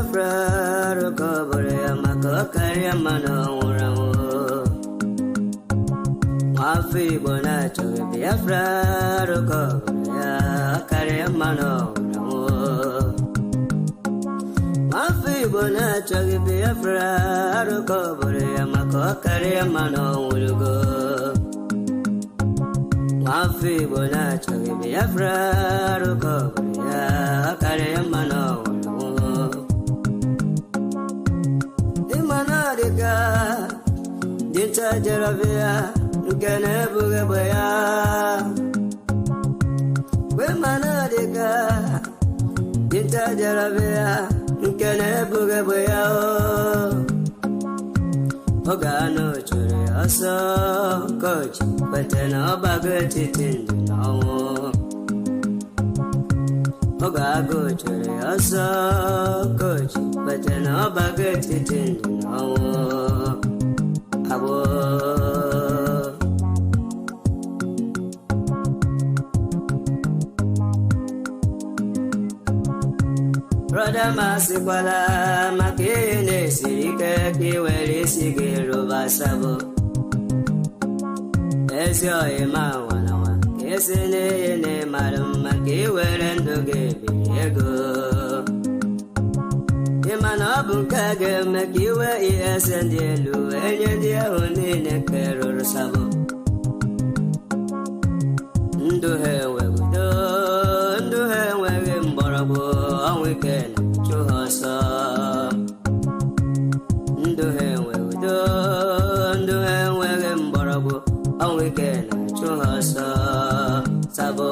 Biafra Rokobore Makokari Mano Ramo Mafi Bonacho Biafra Rokobore Kari Mano Ramo Mafi Bonacho Biafra Rokobore Makokari Mano Urugo Mafi Bonacho Biafra Rokobore Kari Mano Dinta Jaravia, Gane Bugabaya, Wemanadica, Dinta Jaravia, Gane Bugabaya, Ogano Churi, also coach, but then a bagger titin, no. Ogago Churi, also coach, but then a bagger titin, no. Brother Masikwala Makine Sike Kiweli Sigiru Basabo Esyo Ima Wanawa Kesine Madam Makiwelendo Gebiego Imanabunkage Makiwe Esendelu Enyedia Unine Kerur Sabo Nduhe Wegudo Nduhe Wegim Borabo Weekend to Hosa Nduhe Wegudo Nduhe Wegim Borabo a weekend to Hosa Sabo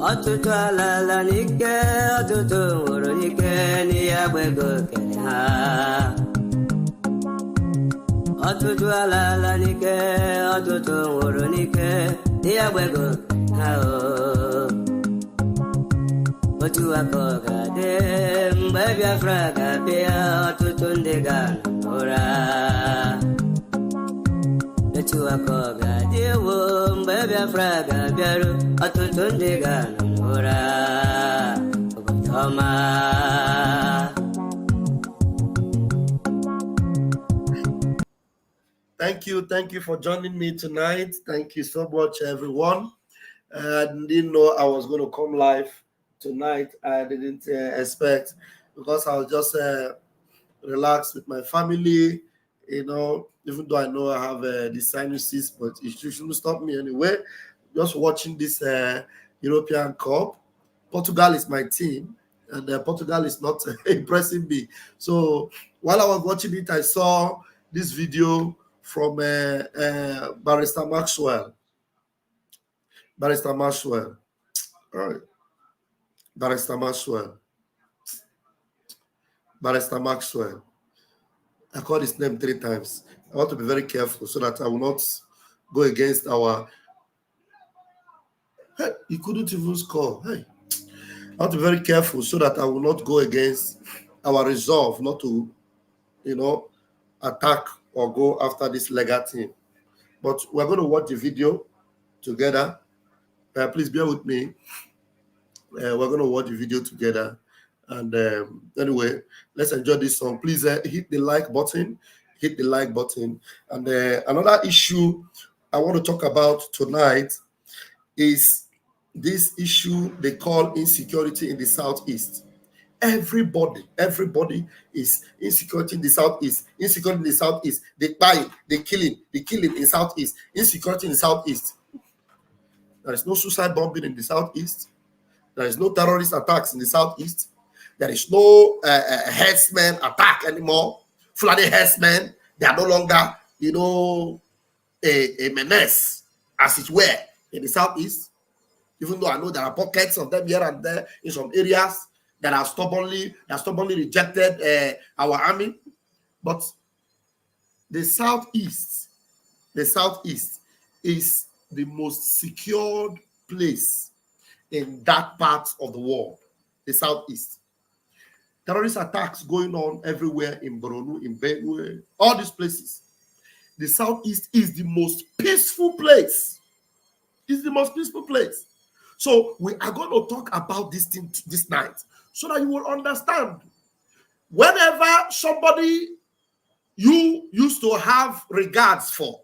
Atutala la nike, atutu uronike, ni abwego kenya. Atutala la nike, atutu uronike, ni abwego kenya. Otu akoga de, mbebya fraga bia, atutu ndega nora. Otu akoga de, mbebya fraga biaru, atutu ndega nora. Obotoma. Thank you for joining me tonight. Thank you so much, everyone. I didn't know I was going to come live tonight. I didn't expect, because I was just relaxed with my family, you know, even though I know I have the sinuses, but it shouldn't stop me anyway. Just watching this European Cup. Portugal is my team, and Portugal is not impressing me. So while I was watching it, I saw this video from Barrister Maxwell. Barrister Maxwell. All right. Barrister Maxwell. Barrister Maxwell. I called his name 3 times. I want to be very careful so that I will not go against our... Hey, he couldn't even score. Hey. I want to be very careful so that I will not go against our resolve not to, you know, attack or go after this legal team. But we're going to watch the video together. Please bear with me. We're going to watch the video together. And anyway, let's enjoy this song. Please hit the like button. Hit the like button. And another issue I want to talk about tonight is this issue they call insecurity in the Southeast. Everybody is insecurity in the Southeast. Insecurity in the Southeast. They buy, they killing in Southeast. Insecurity in the Southeast. There is no suicide bombing in the Southeast. There is no terrorist attacks in the Southeast. There is no herdsmen attack anymore. Flooded herdsmen, they are no longer, you know, a menace, as it were, in the Southeast. Even though I know there are pockets of them here and there in some areas that are stubbornly rejected our army. But the Southeast is the most secured place in that part of the world, the Southeast. Terrorist attacks going on everywhere in Borno, in Benue, all these places. the Southeast is the most peaceful place. It's the most peaceful place. So we are going to talk about this thing this night so that you will understand. Whenever somebody you used to have regards for,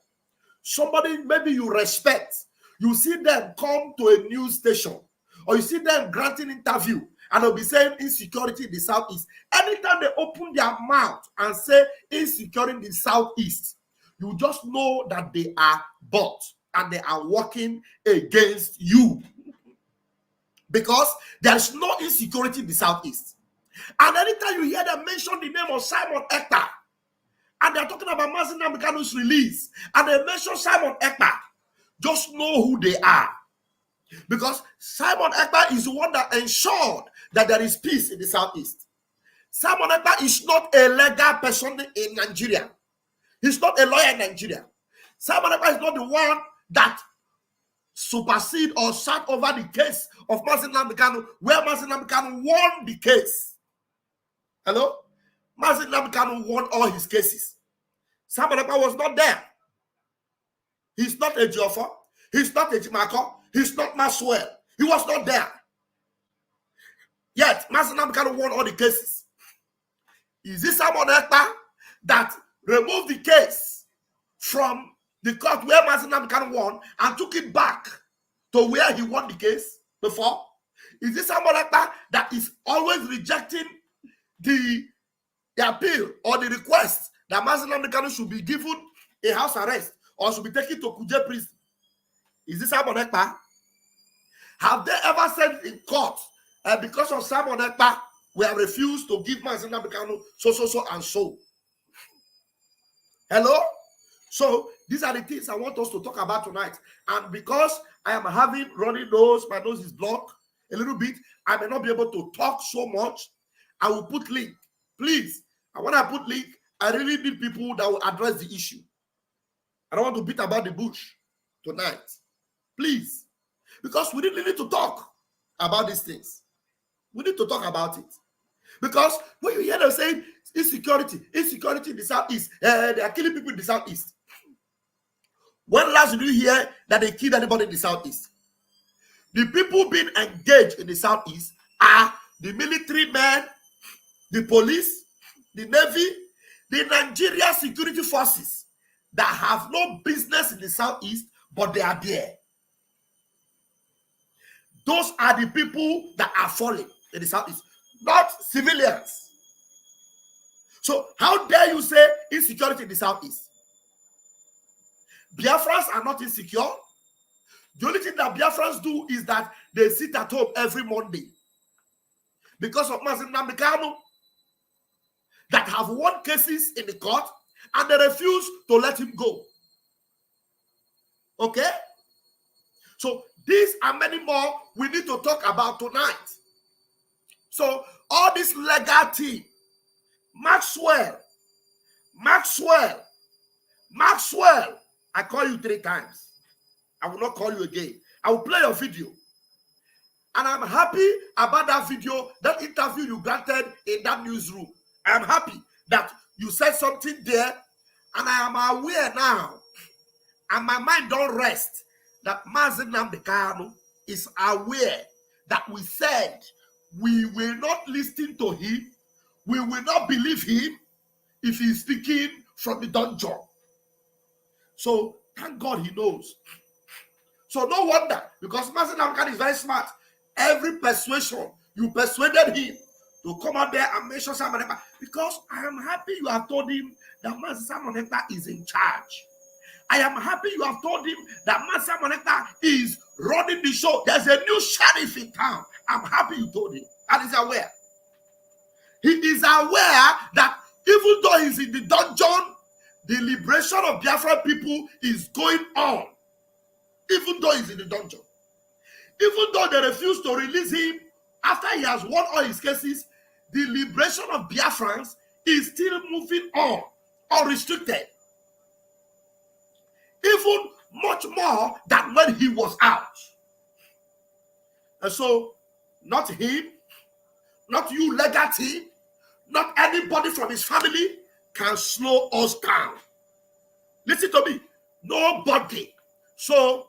somebody maybe you respect, you see them come to a news station, or you see them granting interview, and they'll be saying insecurity in the Southeast. Anytime they open their mouth and say insecurity in the Southeast, you just know that they are bought and they are working against you. Because there is no insecurity in the Southeast. And anytime you hear them mention the name of Simon Ekpa, and they're talking about Mazi Nnamdi Kanu's release, and they mention Simon Ekpa, just know who they are. Because Simon Ekpa is the one that ensured that there is peace in the Southeast. Simon Ekpa is not a legal person in Nigeria. He's not a lawyer in Nigeria. Simon Ekpa is not the one that supersede or sat over the case of Mazi Nnamdi Kanu, where Mazi Nnamdi Kanu won the case. Hello? Mazi Nnamdi Kanu won all his cases. Simon Ekpa was not there. He's not a Joffa. He's not a Jimako. He's not Maxwell. He was not there. Yet, Mazi Nnamdi Kanu won all the cases. Is this Simon Ekpa that removed the case from the court where Mazi Nnamdi Kanu won and took it back to where he won the case before? Is this Simon Ekpa that is always rejecting the appeal or the request that Mazi Nnamdi Kanu should be given a house arrest or should be taken to Kuje prison? Is this Simon Ekpa? Have they ever said in court, because of Simon Ekpa, we have refused to give Mazi Nnamdi Kanu so and so? Hello? So these are the things I want us to talk about tonight. And because I am having runny nose, my nose is blocked a little bit, I may not be able to talk so much. I will put link. Please, and when I put link, I really need people that will address the issue. I don't want to beat about the bush tonight. Please. Because we really need to talk about these things. We need to talk about it. Because when you hear them saying insecurity in the Southeast, they are killing people in the Southeast. When last did you hear that they killed anybody in the Southeast? The people being engaged in the Southeast are the military men, the police, the Navy, the Nigeria security forces that have no business in the Southeast, but they are there. Those are the people that are falling in the Southeast, not civilians. So how dare you say insecurity in the Southeast? Biafrans are not insecure. The only thing that Biafrans do is that they sit at home every Monday because of Mazi Nnamdi Kanu that have won cases in the court and they refuse to let him go. Okay? So these and many more we need to talk about tonight. So all this legal team, Maxwell, I call you 3 times. I will not call you again. I will play your video. And I'm happy about that video, that interview you granted in that newsroom. I am happy that you said something there, and I am aware now, and my mind don't rest, that Mazi Nnamdi Kanu is aware that we said we will not listen to him, we will not believe him if he is speaking from the dungeon. So thank God he knows. So no wonder, because Mazi Nnamdi Kanu is very smart. Every persuasion, you persuaded him to come out there and mention Simon Ekpa, because I am happy you have told him that Simon Ekpa is in charge. I am happy you have told him that Simon Ekpa is running the show. There's a new sheriff in town. I'm happy you told him. And he's aware. He is aware that even though he's in the dungeon, the liberation of Biafran people is going on. Even though he's in the dungeon. Even though they refuse to release him after he has won all his cases, the liberation of Biafrans is still moving on, unrestricted. Even much more than when he was out. And so, not him, not you, Legacy, not anybody from his family can slow us down. Listen to me. Nobody. So,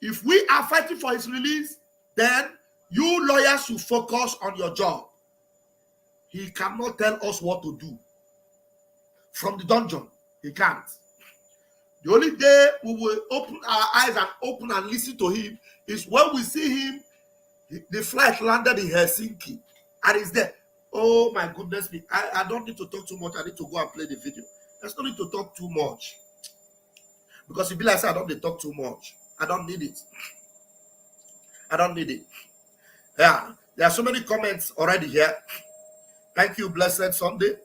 if we are fighting for his release, then you lawyers should focus on your job. He cannot tell us what to do. From the dungeon, he can't. The only day we will open our eyes and open and listen to him is when we see him. The flight landed in Helsinki and he's there. Oh my goodness me. I don't need to talk too much. I need to go and play the video. There's no need to talk too much. Because if you like, I don't need to talk too much. I don't need it. I don't need it. Yeah. There are so many comments already here. Thank you, Blessed Sunday.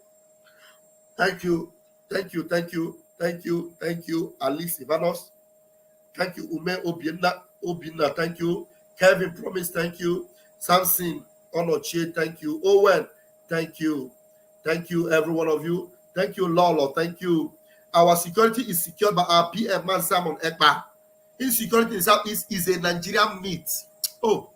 Thank you. Thank you. Thank you. Thank you. Thank you, Alice Ivanos. Thank you, Ume Obina. Thank you. Kevin Promise, thank you. Samson Onochie, thank you. Owen, thank you. Thank you, every one of you. Thank you, Lolo, thank you. Our security is secured by our PM man, Simon Ekpa. Insecurity in Southeast is a Nigerian myth. Oh.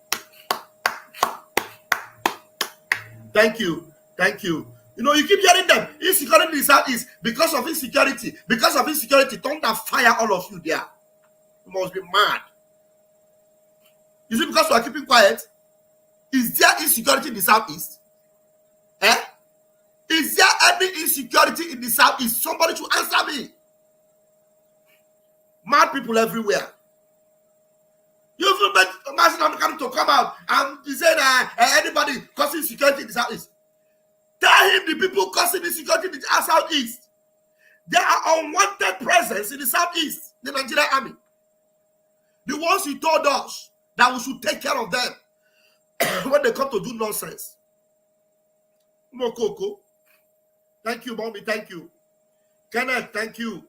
Thank you. Thank you. You know, you keep hearing them. Insecurity in the Southeast because of insecurity. Because of insecurity, thunder fire all of you there. You must be mad. Is it because we are keeping quiet? Is there insecurity in the Southeast? Is there any insecurity in the Southeast? Somebody should answer me. Mad people everywhere. You feel like Martin coming to come out and he said anybody causing insecurity in the Southeast. Tell him the people causing insecurity in the Southeast. There are unwanted presence in the Southeast, the Nigerian army. The ones he told us that we should take care of them when they come to do nonsense. Mokoko. Thank you, Mommy. Thank you. Kenneth, thank you.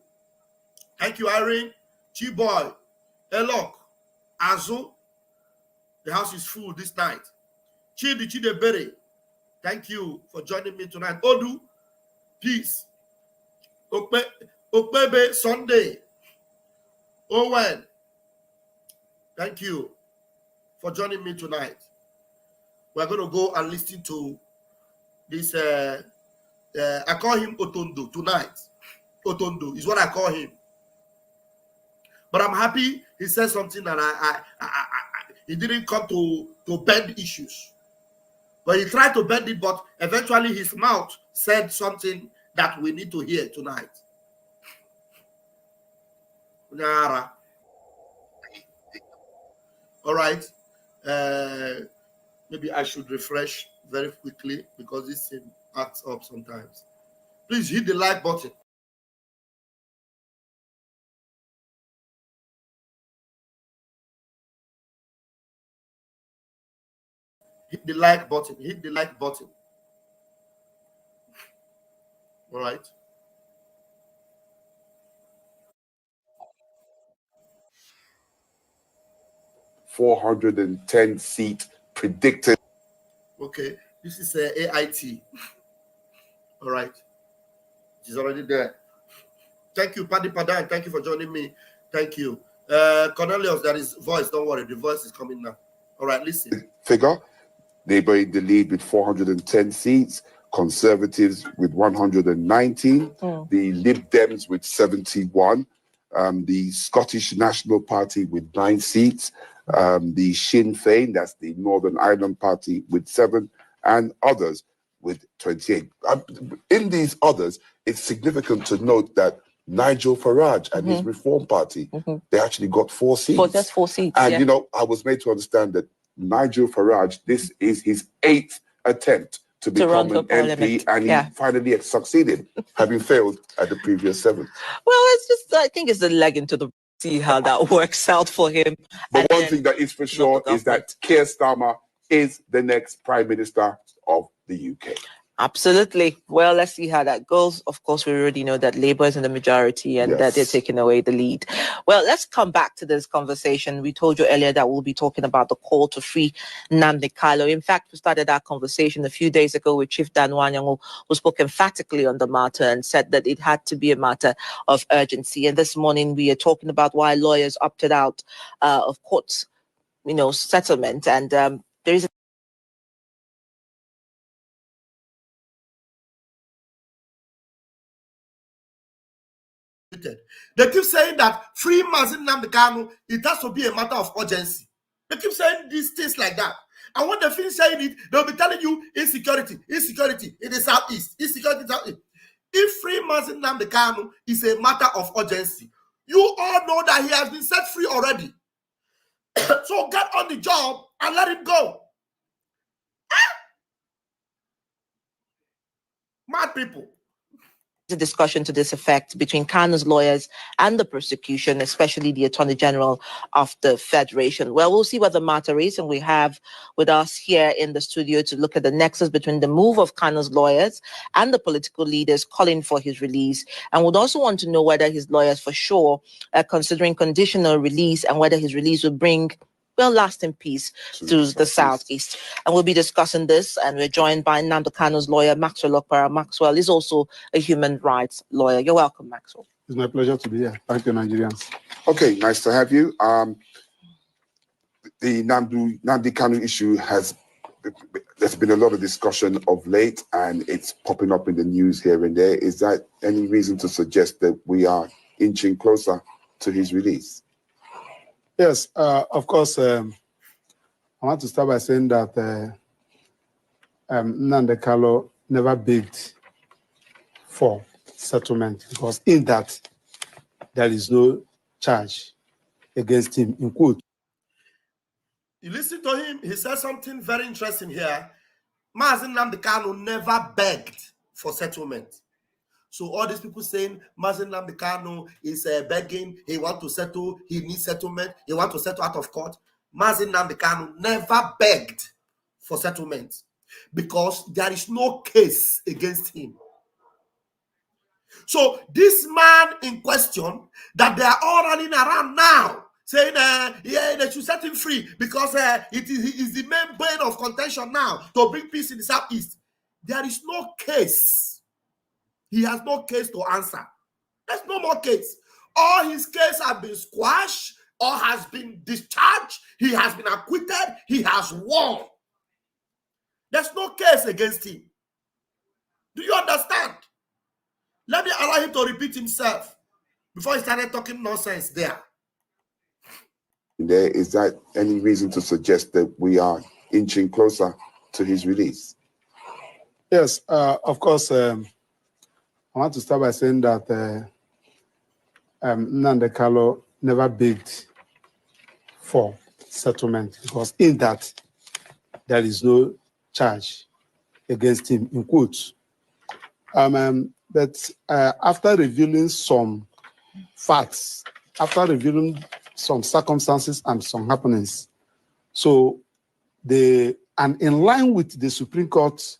Thank you, Irene. Chiboy. Elok. Azu. The house is full this night. Chidebere. Thank you for joining me tonight. Odu. Peace. Okpebe Sunday. Owen. Thank you for joining me tonight. We're going to go and listen to this. I call him Otondo tonight. Otondo is what I call him. But I'm happy he said something that he didn't come to bend issues. But he tried to bend it, but eventually his mouth said something that we need to hear tonight. All right. Maybe I should refresh very quickly because this thing acts up sometimes. Please hit the like button. Hit the like button. Hit the like button. All right. $410 predicted. Okay. This is AIT. All right. It is already there. Thank you, Paddy Padan. Thank you for joining me. Thank you. Cornelius, there is voice. Don't worry. The voice is coming now. All right, listen. Figure. Labour in the lead with 410 seats. Conservatives with 119. The Lib Dems with 71. The Scottish National Party with 9 seats. The Sinn Féin, that's the Northern Ireland Party, with 7. And others with 28. In these others, it's significant to note that Nigel Farage and his Reform Party, they actually got 4 seats. For just 4 seats, and, you know, I was made to understand that Nigel Farage, this is his 8th attempt to become an MP, and he finally succeeded, having failed at the previous 7. Well, it's just, I think it's the leg into the see how that works out for him. But one thing that is for sure is that Keir Starmer is the next Prime Minister of the UK. Absolutely. Well, let's see how that goes. Of course, we already know that Labour is in the majority and that they're taking away the lead. Well, let's come back to this conversation. We told you earlier that we'll be talking about the call to free Nnamdi Kanu. In fact, we started our conversation a few days ago with Chief Dan Wanyango, who spoke emphatically on the matter and said that it had to be a matter of urgency. And this morning we are talking about why lawyers opted out of court, settlement. And there is They keep saying that free Mazin Nnamdi Kanu, it has to be a matter of urgency. They keep saying these things like that. And when they finish saying it, they'll be telling you insecurity in the southeast, insecurity in the southeast. If free Mazin Nnamdi Kanu is a matter of urgency, you all know that he has been set free already. So get on the job and let him go. Mad people. A discussion to this effect between Kanu's lawyers and the prosecution, especially the Attorney General of the Federation. Well, we'll see what the matter is, and we have with us here in the studio to look at the nexus between the move of Kanu's lawyers and the political leaders calling for his release, and would also want to know whether his lawyers for sure are considering conditional release and whether his release will bring lasting peace to the Southeast. And we'll be discussing this, and we're joined by Nnamdi Kanu's lawyer, Maxwell Okpara. Maxwell is also a human rights lawyer. You're welcome, Maxwell. It's my pleasure to be here. Thank you, Nigerians. Okay, nice to have you. The Nnamdi Kanu issue there's been a lot of discussion of late, and it's popping up in the news here and there. Is that any reason to suggest that we are inching closer to his release? Yes, of course. I want to start by saying that Nnamdi Kanu never begged for settlement, because in that there is no charge against him, in quote. You listen to him, he said something very interesting here. Mazin Nnamdi Kanu never begged for settlement. So all these people saying Mazin Nnamdi Kanu is begging, he wants to settle, he needs settlement, he wants to settle out of court. Mazin Nnamdi Kanu never begged for settlement because there is no case against him. So this man in question that they are all running around now saying, yeah, they should set him free because it is the main bane of contention now to bring peace in the Southeast. There is no case. He has no case to answer. There's no more case. All his case has been squashed or has been discharged. He has been acquitted. He has won. There's no case against him. Do you understand? Let me allow him to repeat himself before he started talking nonsense there. Is that any reason to suggest that we are inching closer to his release? Yes, of course. I want to start by saying that Nnamdi Kanu never begged for settlement, because in that there is no charge against him, in quotes. But after revealing some facts, after revealing some circumstances and some happenings, and in line with the Supreme Court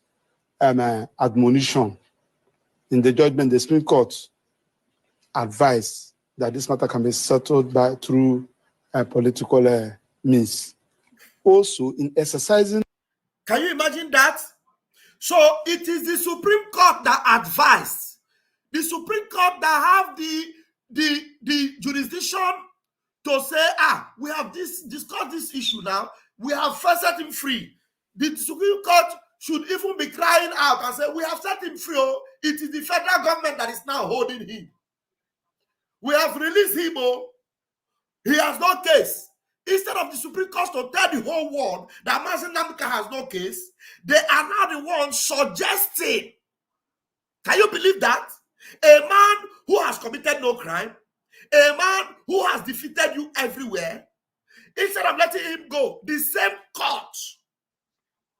admonition, in the judgment, the Supreme Court advised that this matter can be settled through political means. Also, in exercising... Can you imagine that? So it is the Supreme Court that advised. The Supreme Court that have the jurisdiction to say, we have discussed this issue now. We have first set him free. The Supreme Court should even be crying out and say, we have set him free. Oh, it is the federal government that is now holding him. We have released him. Oh, he has no case. Instead of the Supreme Court to tell the whole world that Mazin Nnamdi Kanu has no case, they are now the ones suggesting. Can you believe that? A man who has committed no crime, a man who has defeated you everywhere, instead of letting him go, the same court.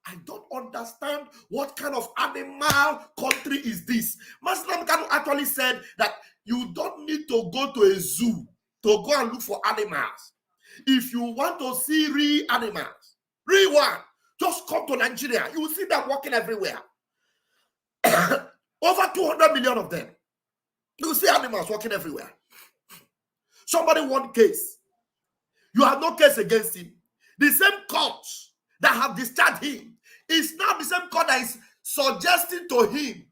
I don't understand what kind of animal country is this. Mazin Nnamdi Kanu actually said that you don't need to go to a zoo to go and look for animals. If you want to see real animals, real one, just come to Nigeria. You will see them walking everywhere. Over 200 million of them. You will see animals walking everywhere. Somebody won case. You have no case against him. The same court that have discharged him is now the same court that is suggesting to him,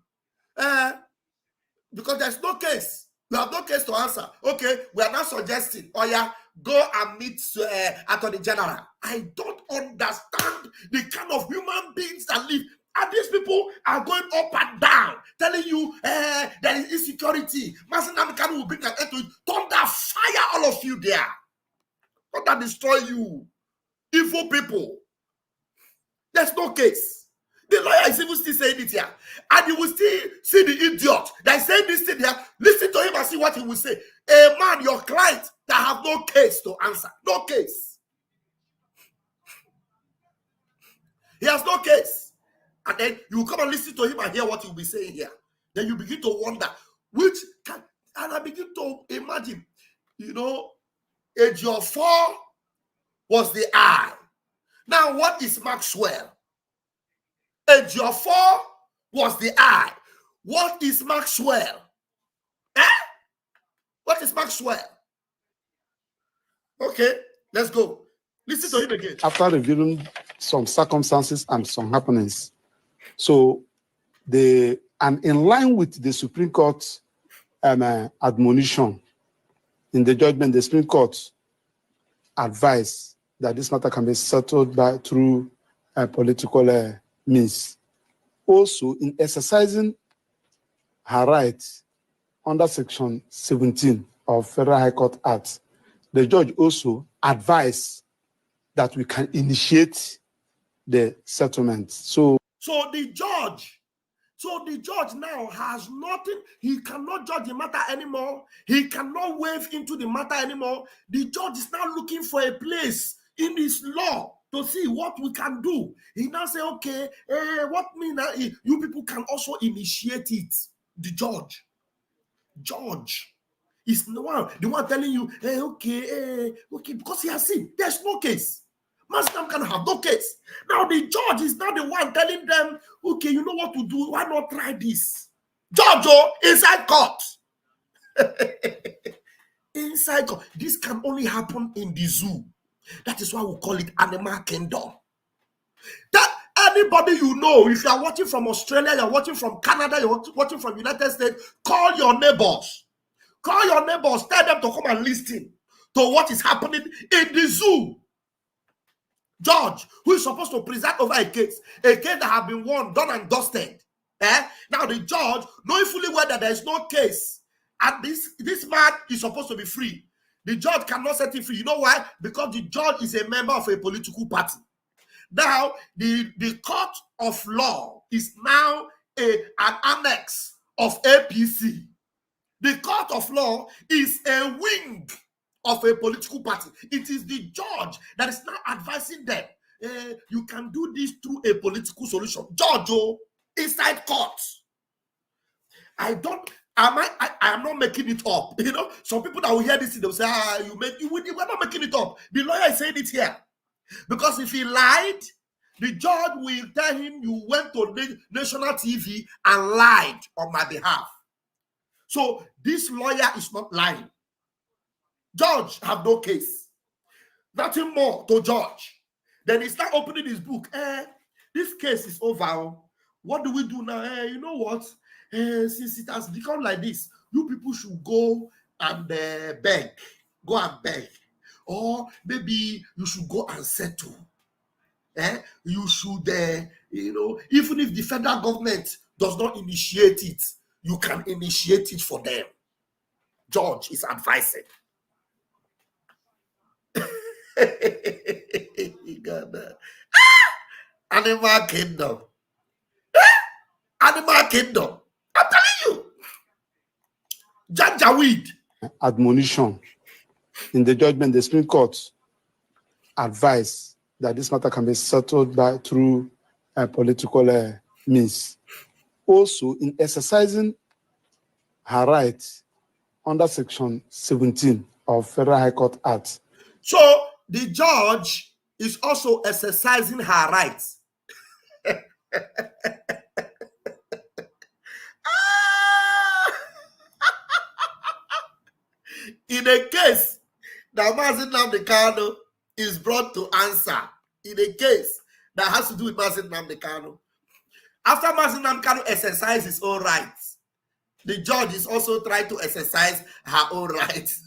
because there's no case. You have no case to answer. Okay, we are now suggesting, go and meet Attorney General. I don't understand the kind of human beings that live. And these people are going up and down, telling you there is insecurity. Mazen Namdekan will bring an end to it. Thunder fire all of you there. Thunder destroy you. Evil people. There's no case. The lawyer is even still saying it here. And you will still see the idiot that is saying this thing here. Listen to him and see what he will say. A man, your client, that have no case to answer. No case. He has no case. And then you come and listen to him and hear what he will be saying here. Then you begin to wonder, which can, and I begin to imagine, Ejiofor was the eye. Now, what is Maxwell? Ejiofor was the eye. What is Maxwell? What is Maxwell? Okay, let's go. Listen to him again. After reviewing some circumstances and some happenings, so and in line with the Supreme Court admonition in the judgment, the Supreme Court advised that this matter can be settled through political means. Also, in exercising her right under Section 17 of Federal High Court Act, the judge also advised that we can initiate the settlement. So the judge now has nothing. He cannot judge the matter anymore. He cannot wade into the matter anymore. The judge is now looking for a place in his law to see what we can do. He now say, okay, what mean that you people can also initiate it. The judge is the one telling you, okay, because he has seen there's no case. Master can have no case. Now the judge is now the one telling them, okay, you know what to do. Why not try this? Judge, inside court. Inside court. This can only happen in the zoo. That is why we call it animal kingdom. That anybody if you are watching from Australia, you're watching from Canada, you're watching from United States, call your neighbors. Call your neighbors. Tell them to come and listen to what is happening in the zoo. Judge, who is supposed to preside over a case that have been won, done and dusted. Now the judge, knowing fully well that there is no case, and this man is supposed to be free. The judge cannot set him free. You know why? Because the judge is a member of a political party. Now, the court of law is now an annex of APC. The court of law is a wing of a political party. It is the judge that is now advising them. You can do this through a political solution. Judge, inside court. I am not making it up. Some people that will hear this, they will say, we're not making it up. The lawyer is saying it here. Because if he lied, the judge will tell him you went to national TV and lied on my behalf. So this lawyer is not lying. Judge have no case. Nothing more to judge. Then he start opening his book. This case is over. What do we do now? You know what? Since it has become like this, you people should go and beg. Go and beg. Or maybe you should go and settle. You should, even if the federal government does not initiate it, you can initiate it for them. Judge is advising. Animal kingdom. Animal kingdom. I'm telling you. Janjaweed. Admonition. In the judgment, the Supreme Court advised that this matter can be settled through political means. Also, in exercising her right under Section 17 of Federal High Court Act. So, the judge is also exercising her rights. In a case that Mazen Namdekan is brought to answer, in a case that has to do with Mazen Namdekan, after Mazen Namdekan exercises his own rights, the judge is also trying to exercise her own rights.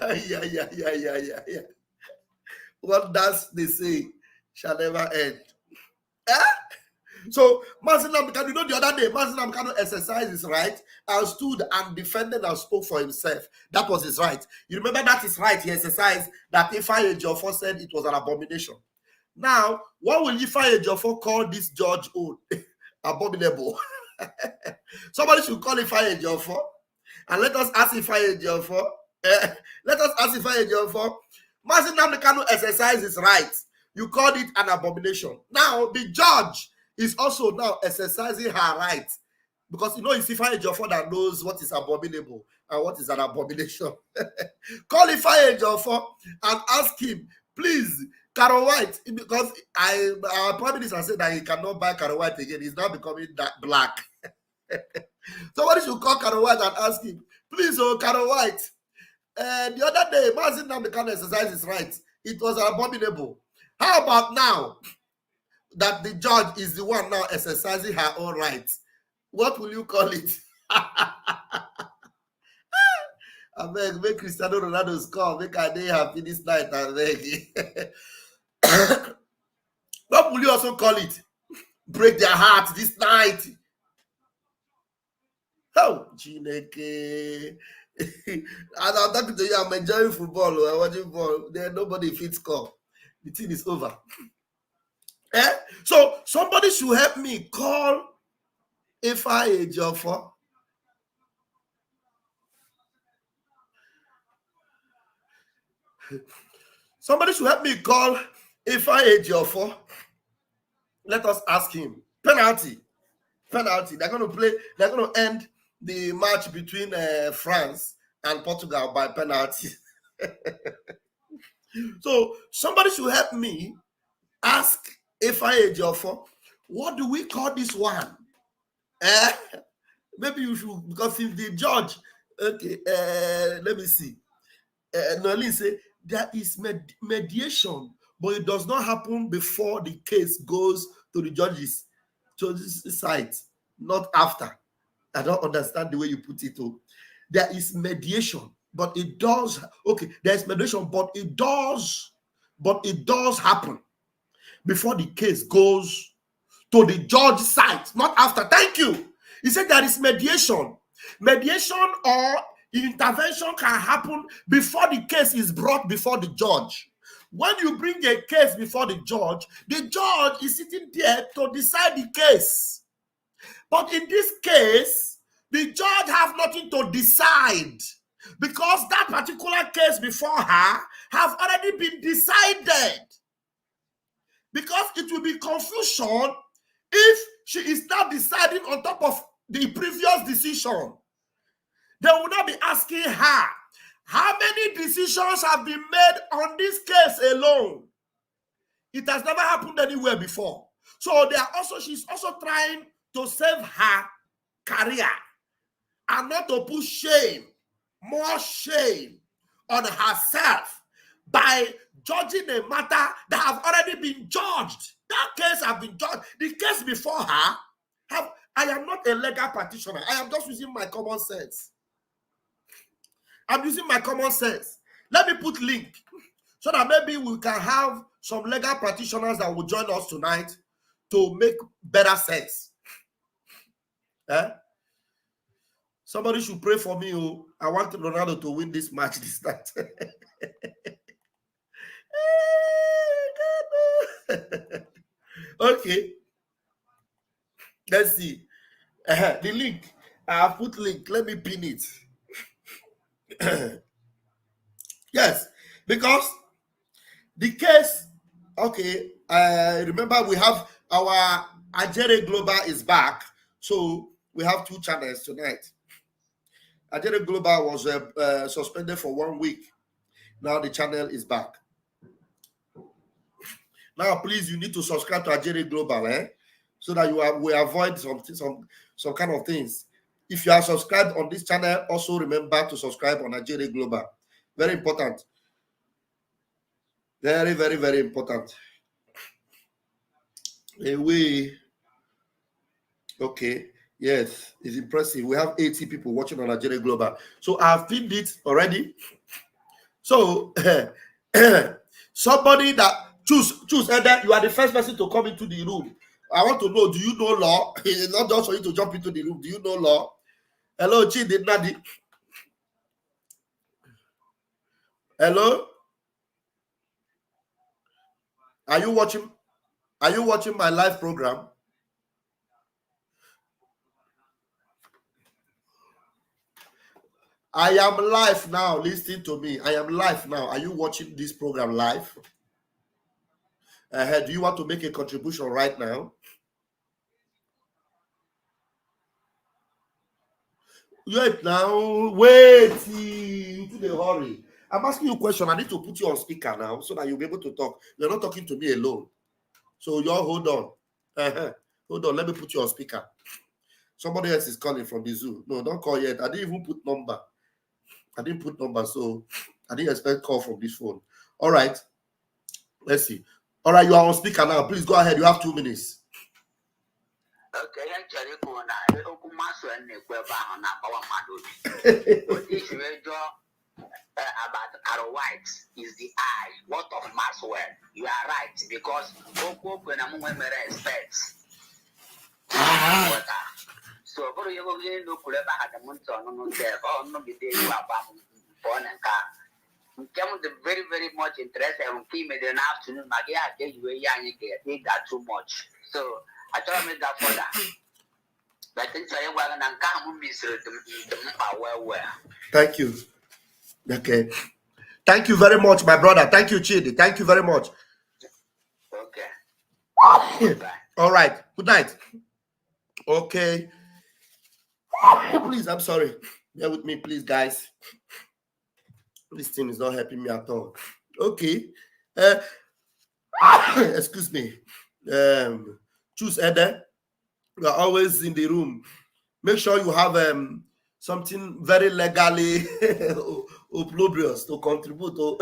Yeah. what does they say shall never end. Eh? So Mazi Nnamdi Kanu, you know, the other day, Mazi Nnamdi Kanu exercised his right and stood and defended and spoke for himself. That was his right. You remember that is right. He exercised that Ifeanyi Ejiofor said it was an abomination. Now, what will Ifeanyi Ejiofor call this judge own? Abominable. Somebody should call Ifeanyi Ejiofor and let us ask Ifeanyi Ejiofor. Let us ask Ifeanyi Ejiofor. Mazi Nnamdi Kanu exercised his right. You called it an abomination. Now, the judge is also now exercising her right, because you know it's Ifeanyi Ejiofor that knows what is abominable and what is an abomination. Call Ifeanyi Ejiofor and ask him, please, Carol White, because our Prime Minister said that he cannot buy Carol White again. He's now becoming that black. Somebody should call Carol White and ask him, please, oh, Carol White, the other day, Mazi Nnamdi Kanu exercised his right. It was abominable. How about now that the judge is the one now exercising her own rights? What will you call it? I beg, make Cristiano Ronaldo score. Make a day happy this night. I beg. What will you also call it? Break their hearts this night. Oh, Chineke. And I'm talking to you, I'm enjoying football. I'm watching ball. There, nobody fits score. The thing is over. So somebody should help me call Ifeanyi Ejiofor. Somebody should help me call Ifeanyi Ejiofor. Let us ask him. Penalty. Penalty. They're going to play. They're going to end the match between France and Portugal by penalty. So somebody should help me ask Ifeanyi Ejiofor, what do we call this one? Maybe you should, because if the judge, okay, let me see. Nolin say there is mediation, but it does not happen before the case goes to the judge's side, not after. I don't understand the way you put it. Oh. There is mediation, but it does, okay, there is mediation, but it does happen before the case goes to the judge's side, not after. Thank you. He said there is mediation. Mediation or intervention can happen before the case is brought before the judge. When you bring a case before the judge is sitting there to decide the case. But in this case, the judge have nothing to decide, because that particular case before her have already been decided. Because it will be confusion if she is now deciding on top of the previous decision. They will not be asking her, how many decisions have been made on this case alone? It has never happened anywhere before. So she's also trying to save her career and not to put more shame on herself by judging a matter that have already been judged. That case have been judged. The case before her, I am not a legal practitioner. I am just using my common sense. I'm using my common sense. Let me put link so that maybe we can have some legal practitioners that will join us tonight to make better sense. Somebody should pray for me. Oh, I want Ronaldo to win this match this night. Okay. Let's see. The link. I have put link. Let me pin it. Yes, because the case, okay, remember we have our Ajere Global is back. So we have 2 channels tonight. Ajere Global was suspended for 1 week. Now the channel is back. Now, please, you need to subscribe to Ajere Global, so that we avoid some kind of things. If you are subscribed on this channel, also remember to subscribe on Ajere Global. Very important. Very, very, very important. Okay. Yes, it's impressive. We have 80 people watching on Ajere Global. So I've pinned it already. So, Somebody that choose, and then you are the first person to come into the room. I want to know, do you know law? It's not just for you to jump into the room. Do you know law? Hello, Chidi Nadi. Hello? Are you watching my live program? I am live now. Listen to me. I am live now. Are you watching this program live? Do you want to make a contribution right now? Wait now. Wait. Into the hurry. I'm asking you a question. I need to put you on speaker now so that you'll be able to talk. You're not talking to me alone. So y'all hold on. Hold on. Let me put you on speaker. Somebody else is calling from the zoo. No, don't call yet. I didn't even put number. So I didn't expect call from this phone. All right. Let's see. All right, you are on speaker now. Please go ahead. You have 2 minutes. Okay, about our whites is the eye. What of Maxwell? You are right, because when I'm experts. So, for you, no could ever had a month on there, or no be there you are born and car. Come the very, very much interested in female in the afternoon. My dear, you were young, they got too much. So, I told me that for that. But then I want to come miss the Thank you. Okay. Thank you very much, my brother. Thank you, Chidi. Thank you very much. Okay. All right. Good night. Okay. Please, I'm sorry. Bear with me, please, guys. This thing is not helping me at all. Okay. Excuse me. Choose Ede. You are always in the room. Make sure you have something very legally oblivious to contribute. Oh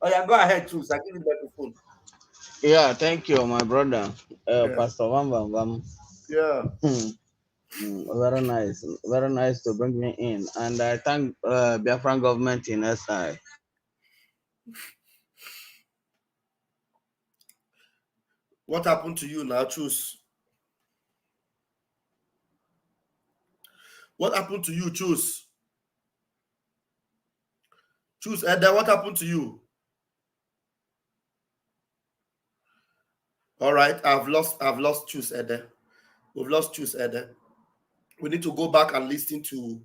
yeah, go ahead, choose. I give you the microphone. Yeah, thank you, my brother, Pastor Wam. Yeah. Very nice to bring me in, and I thank Biafran government in SI. What happened to you now? Choose. What happened to you? Choose. Choose. And then what happened to you? All right, I've lost Choose Ede. We've lost Choose Ede. We need to go back and listen to.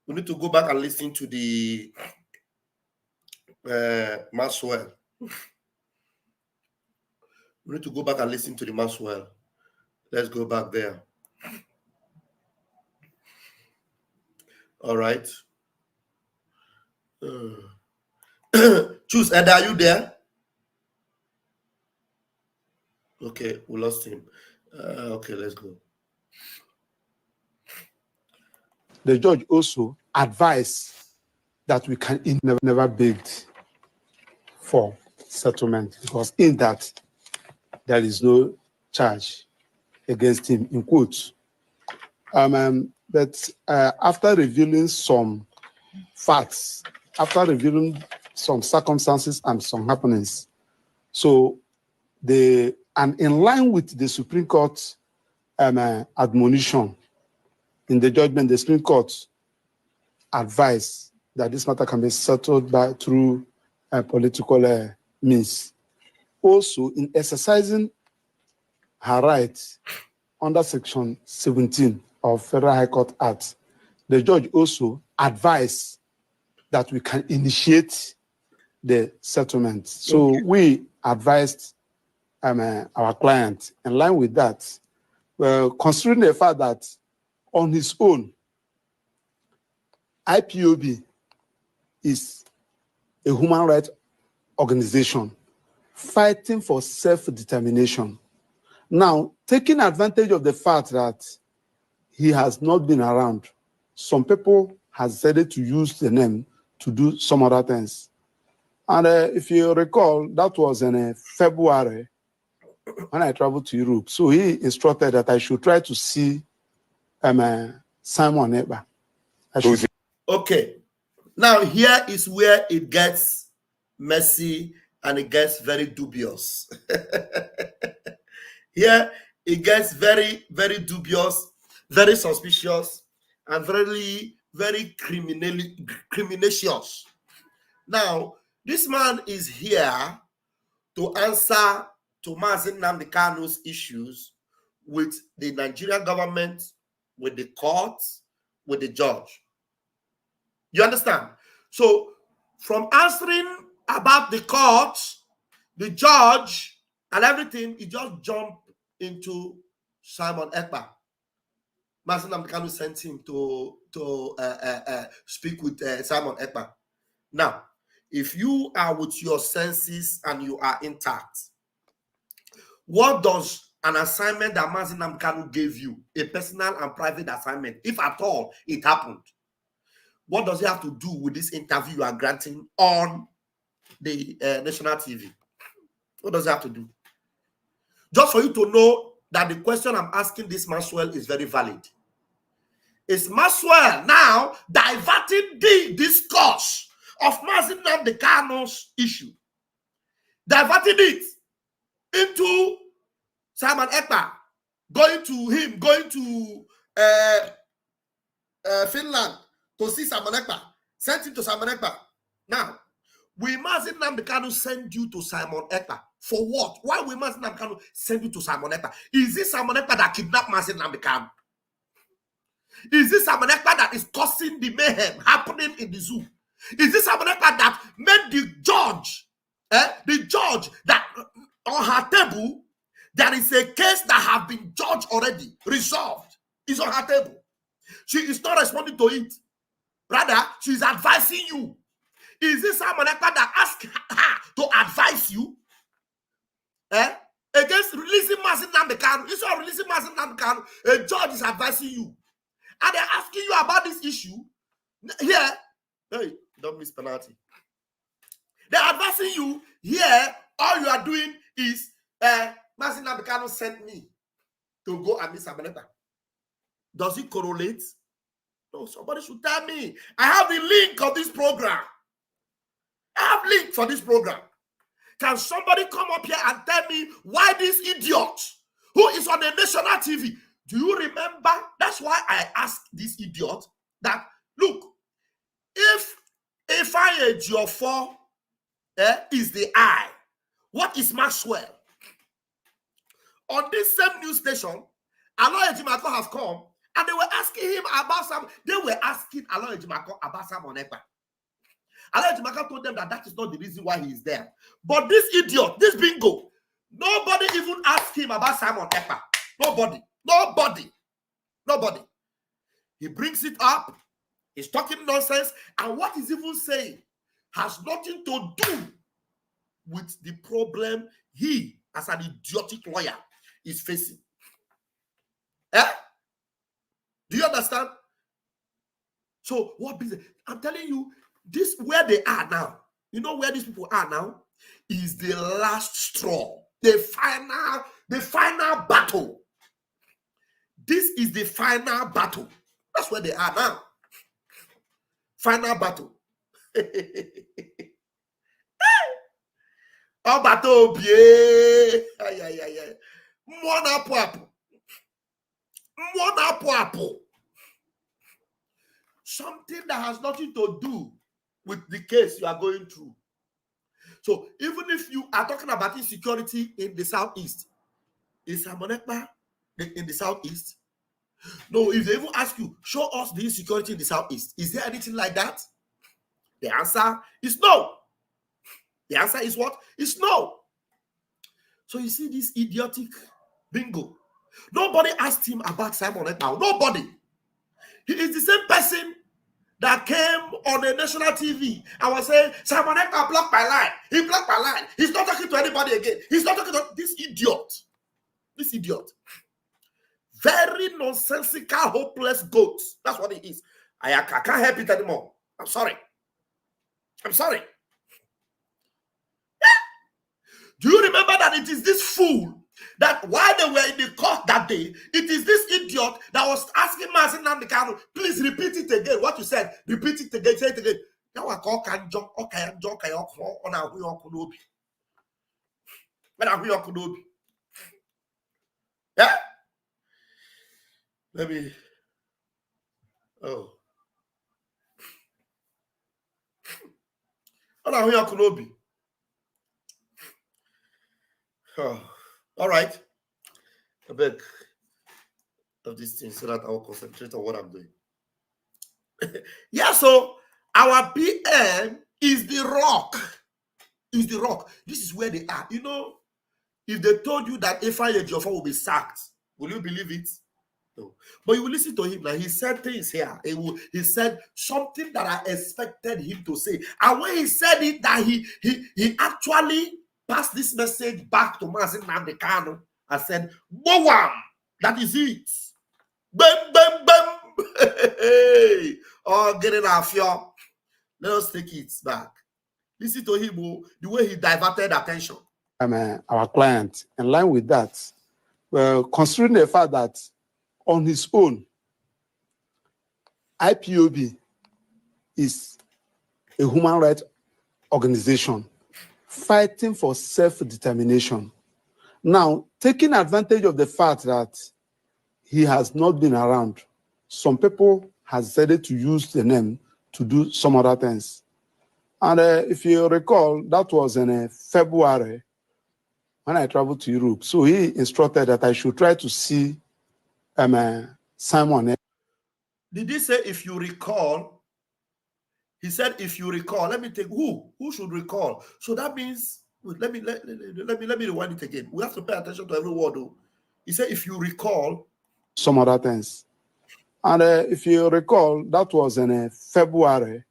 We need to go back and listen to the Maxwell. We need to go back and listen to the Maxwell. Let's go back there. All right. Choose Ede, are you there? Okay, we lost him. Okay, let's go. The judge also advised that we can never beg for settlement, because in that there is no charge against him, in quotes. But after revealing some facts, after revealing some circumstances and some happenings, and in line with the Supreme Court admonition in the judgment, the Supreme Court advised that this matter can be settled through political means. Also, in exercising her rights under Section 17 of Federal High Court Act, the judge also advised that we can initiate the settlement. So we advised our client in line with that, considering the fact that on his own, IPOB is a human rights organization fighting for self-determination. Now, taking advantage of the fact that he has not been around, some people have decided to use the name to do some other things. And if you recall, that was in February when I traveled to Europe. So he instructed that I should try to see Simon Ekpa. Okay. Now here is where it gets messy and it gets very dubious. Here, it gets very, very dubious, very suspicious, and very, very criminacious. Now, this man is here to answer to Mazi Nnamdi Kanu's issues with the Nigerian government, with the courts, with the judge. You understand? So, from answering about the courts, the judge, and everything, he just jumped into Simon Ekpa. Mazi Nnamdi Kanu sent him to speak with Simon Ekpa. Now, if you are with your senses and you are intact, what does an assignment that Mazi Nnamdi Kanu gave you, a personal and private assignment, if at all it happened, what does it have to do with this interview you are granting on the national TV? What does it have to do? Just for you to know that the question I'm asking this Maxwell is very valid. Is Maxwell now diverting the discourse of Mazi Nnamdi Kanu's issue, diverting it into Simon Ekpa, going to Finland to see Simon Ekpa, sent him to Simon Ekpa. Now, will Mazi Nnamdi Kanu send you to Simon Ekpa? For what? Why will Mazi Nnamdi Kanu send you to Simon Ekpa? Is this Simon Ekpa that kidnapped Mazi Nnamdi Kanu? Is this Simon Ekpa that is causing the mayhem happening in the zoo? Is this Simon Ekpa that made the judge that on her table, there is a case that has been judged already, resolved, is on her table. She is not responding to it. Rather, she is advising you. Is this Simon Ekpa that asked her to advise you against releasing Mazi Nnamdi Kanu? Instead of releasing Mazi Nnamdi Kanu, a judge is advising you. And they're asking you about this issue. Here, hey, don't miss penalty. They're advising you. Here, all you are doing is Mazi Nnamdi Kanu sent me to go and meet Simon Ekpa. Does it correlate? No, somebody should tell me. I have the link of this program. I have link for this program. Can somebody come up here and tell me why this idiot who is on the national TV? Do you remember? That's why I asked this idiot that, look, if I Ejiofor is the eye, what is Maxwell? On this same news station, Aloy Ejimako have come and they were asking him about Aloy Ejimako about Simon Ekpa. Aloy Ejimako told them that is not the reason why he is there. But this idiot, this bingo, nobody even asked him about Simon Ekpa. Nobody. He brings it up. He's talking nonsense. And what he's even saying has nothing to do with the problem he, as an idiotic lawyer, is facing. Do you understand? So what business? I'm telling you, this where they are now. You know where these people are now? Is the last straw. The final battle. This is the final battle. That's where they are now. Final battle. Oh, battle, yeah. Something that has nothing to do with the case you are going through. So even if you are talking about insecurity in the southeast, is Simon Ekpa in the southeast? No, if they even ask you, show us the insecurity in the southeast, is there anything like that? The answer is no. The answer is what? It's no. So you see this idiotic bingo. Nobody asked him about Simon Ekpa. Nobody. He is the same person that came on the national TV and was saying, Simon Ekpa blocked my line. He blocked my line. He's not talking to anybody again. He's not talking to this idiot. This idiot. Very nonsensical, hopeless goat. That's what it is. I can't help it anymore. I'm sorry. Do you remember that it is this fool that while they were in the court that day, it is this idiot that was asking Mazi Nnamdi Kanu, please repeat it again. What you said, repeat it again, say it again. Now I call can jump, okay, on our Yeah? Let me. Oh. Oh. All right. I beg of this thing so that I will concentrate on what I'm doing. Yeah, so our PM is the rock. Is the rock. This is where they are. You know, if they told you that Ekpa Ejiofor will be sacked, will you believe it? No. But you will listen to him. Like he said things here. He said something that I expected him to say. And when he said it, that he actually passed this message back to Mazin Nandekano and said, Boam! That is it. Bam, bam, bam. Oh, get it off, y'all. Let us take it back. Listen to him, the way he diverted attention. Our client, in line with that, well, considering the fact that on his own, IPOB is a human rights organization fighting for self-determination. Now, taking advantage of the fact that he has not been around, some people have decided to use the name to do some other things. And if you recall, that was in February when I traveled to Europe. So he instructed that I should try to see Simon. Did he say, if you recall? He said, if you recall. Let me take who should recall. So that means, let me rewind it again. We have to pay attention to every word. Though. He said, if you recall, some other things. And if you recall, that was in February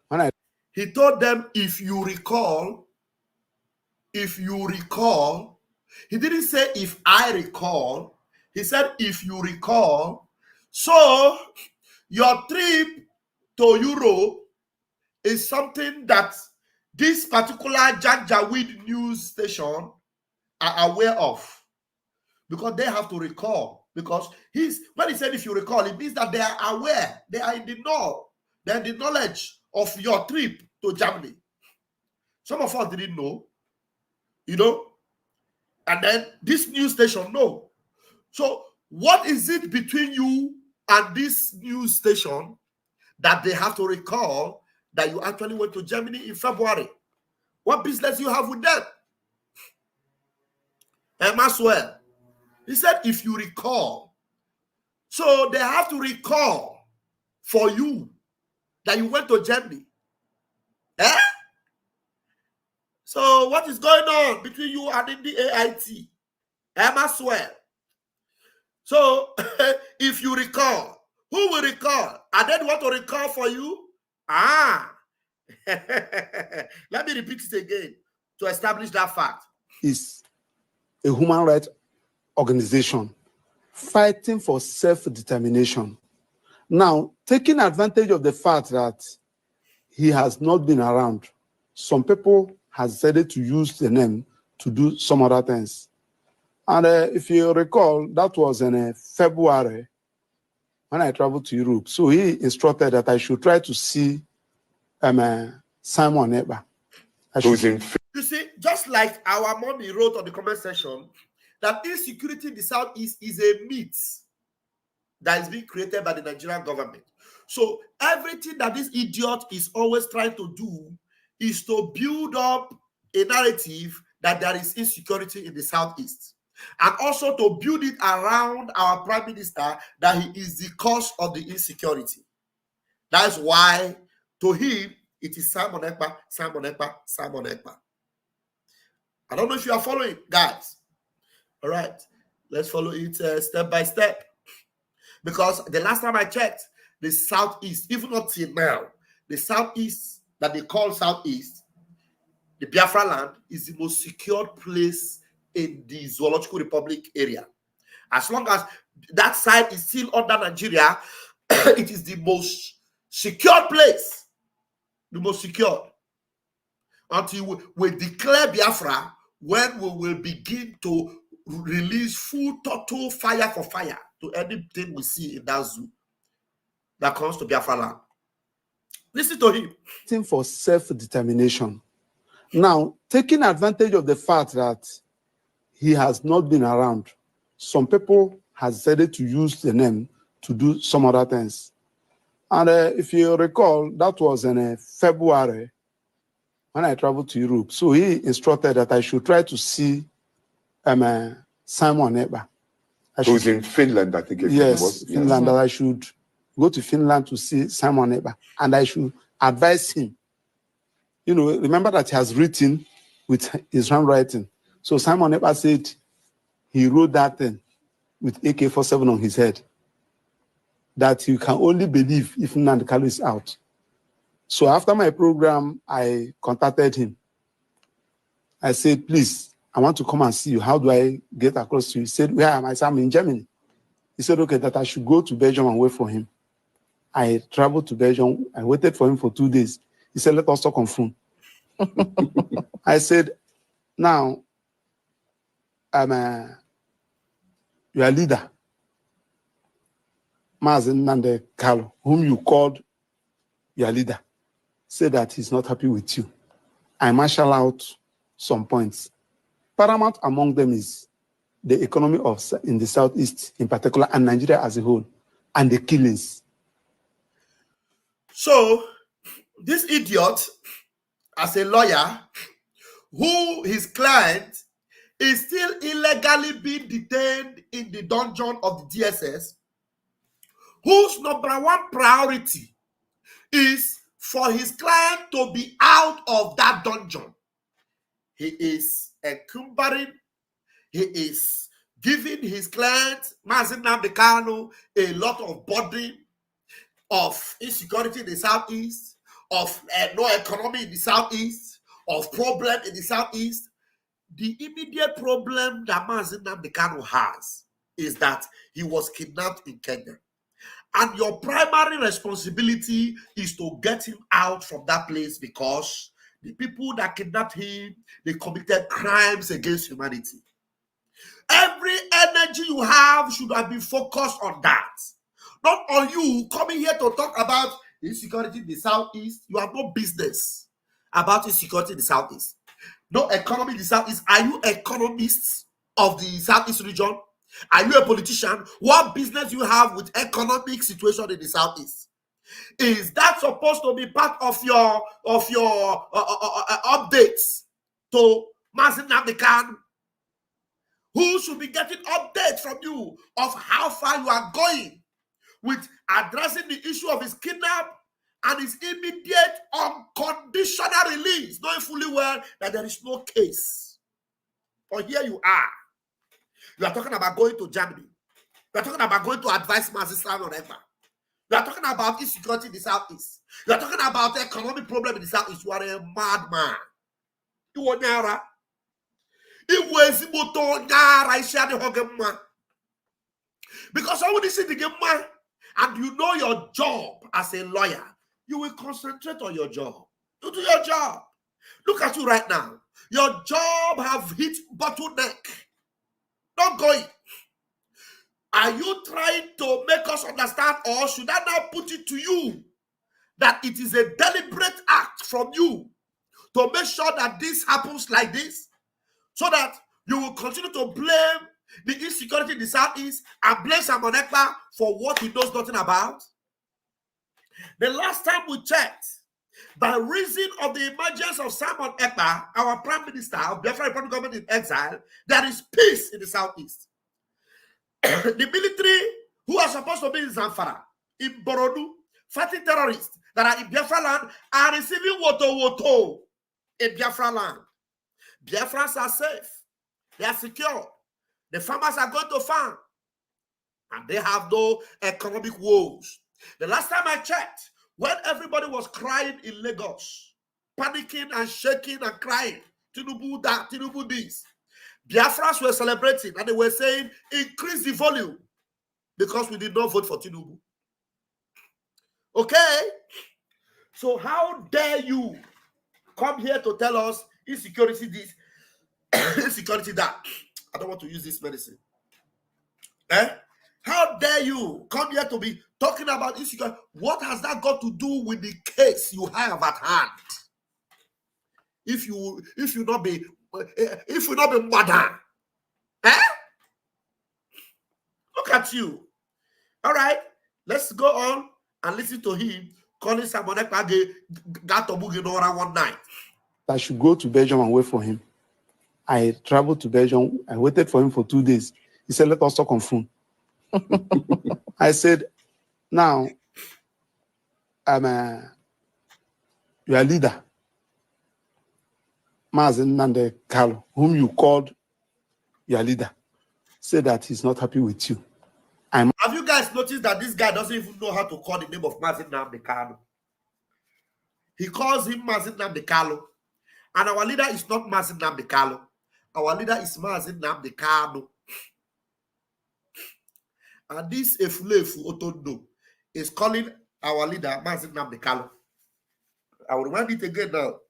when he told them, if you recall, he didn't say if I recall. He said, if you recall. So your trip to Europe is something that this particular Janjaweed news station are aware of, because they have to recall. Because when he said if you recall, it means that they are aware, they are in the know, they are in the knowledge of your trip to Germany. Some of us didn't know, you know, and then this news station know. So what is it between you and this news station that they have to recall that you actually went to Germany in February? What business you have with them? And as well, he said, if you recall. So they have to recall for you that you went to Germany. Eh? So what is going on between you and the AIT? As well. So if you recall, who will recall? Are they want to recall for you? Ah. Let me repeat it again to establish that fact. Is a human rights organization fighting for self-determination. Now, taking advantage of the fact that he has not been around, some people have decided to use the name to do some other things. And if you recall, that was in February when I traveled to Europe. So he instructed that I should try to see Simon Ekpa. You see, just like our mommy wrote on the comment section, that insecurity in the Southeast is a myth that is being created by the Nigerian government. So everything that this idiot is always trying to do is to build up a narrative that there is insecurity in the Southeast. And also to build it around our Prime Minister that he is the cause of the insecurity. That's why, to him, it is Simon Ekpa, Simon Ekpa, Simon Ekpa. I don't know if you are following, guys. All right, let's follow it step by step. Because the last time I checked, the Southeast, even up till now, the Southeast that they call Southeast, the Biafra land, is the most secure place in the Zoological Republic area. As long as that side is still under Nigeria, it is the most secure place. The most secure. Until we declare Biafra, when we will begin to release full total fire for fire to anything we see in that zoo that comes to Biafra land. Listen to him. For self-determination. Now, taking advantage of the fact that he has not been around, some people have decided to use the name to do some other things. And if you recall, that was in February when I traveled to Europe. So he instructed that I should try to see Simon Ekpa. Who's in Finland, I think it was. Finland, that I should go to Finland to see Simon Ekpa, and I should advise him. You know, remember that he has written with his handwriting. So Simon Ekpa said he wrote that thing with AK-47 on his head, that you can only believe if Nnamdi Kanu is out. So after my program, I contacted him. I said, please, I want to come and see you. How do I get across to you? He said, where am I? I'm in Germany. He said, okay, that I should go to Belgium and wait for him. I traveled to Belgium. I waited for him for 2 days. He said, let us talk on phone. I said, now, your leader, Mazen Nnamdi Kanu, whom you called your leader, said that he's not happy with you. I marshal out some points. Paramount among them is the economy in the Southeast in particular, and Nigeria as a whole, and the killings. So, this idiot, as a lawyer, who his client is still illegally being detained in the dungeon of the DSS, whose number one priority is for his client to be out of that dungeon. He is encumbering, he is giving his client, Mazen Nnamdi Kanu, a lot of burden of insecurity in the Southeast, of no economy in the Southeast, of problem in the Southeast. The immediate problem that Mazen Nnamdi Kanu has is that he was kidnapped in Kenya. And your primary responsibility is to get him out from that place, because the people that kidnapped him, they committed crimes against humanity. Every energy you have should have been focused on that. Not on you coming here to talk about insecurity in the Southeast. You have no business about insecurity in the Southeast. No economy in the Southeast. Are you economists of the Southeast region? Are you a politician? What business do you have with economic situation in the Southeast? Is that supposed to be part of your updates to Mazen Nnamdi Kanu? Who should be getting updates from you of how far you are going with addressing the issue of his kidnap and his immediate unconditional release, knowing fully well that there is no case. But here you are. You are talking about going to Germany. You are talking about going to advise Mazen Nnamdi Kanu. You are talking about insecurity in the Southeast. You are talking about economic problem in the Southeast. You are a madman. You are Nyara. Because when you see the game man and you know your job as a lawyer, you will concentrate on your job. You do your job. Look at you right now. Your job have hit bottleneck. Not going. Are you trying to make us understand, or should I now put it to you that it is a deliberate act from you to make sure that this happens like this, so that you will continue to blame the insecurity in the Southeast and blame Simon Ekpa for what he knows nothing about? The last time we checked, by reason of the emergence of Simon Ekpa, our Prime Minister of Biafra Republic government in exile, there is peace in the Southeast. The military, who are supposed to be in Zamfara, in Borodu, fighting terrorists that are in Biafra land, are receiving woto in Biafra land. Biafrans are safe. They are secure. The farmers are going to farm. And they have no economic woes. The last time I checked, when everybody was crying in Lagos, panicking and shaking and crying, Tinubu that, Tinubu this, Biafrans were celebrating and they were saying, increase the volume, because we did not vote for Tinubu. Okay? So how dare you come here to tell us insecurity this, insecurity that? I don't want to use this medicine. How dare you come here to be talking about insecurity? What has that got to do with the case you have at hand? if you not be mother. Eh? Look at you. All right, let's go on and listen to him calling someone got to one night. I should go to Belgium and wait for him. I traveled to Belgium. I waited for him for 2 days. He said, let us talk on phone. I said, now, your leader, Mazen Nande Carlo, whom you called your leader, said that he's not happy with you. Have you guys noticed that this guy doesn't even know how to call the name of Mazen Nnamdi Kanu? He calls him Mazen Nnamdi Kanu. And our leader is not Mazen Nnamdi Kanu. Our leader is Mazen Nnamdi Kanu. And this Efulefu Otondo is calling our leader Mazen Nnamdi Kanu. I will remind it again now.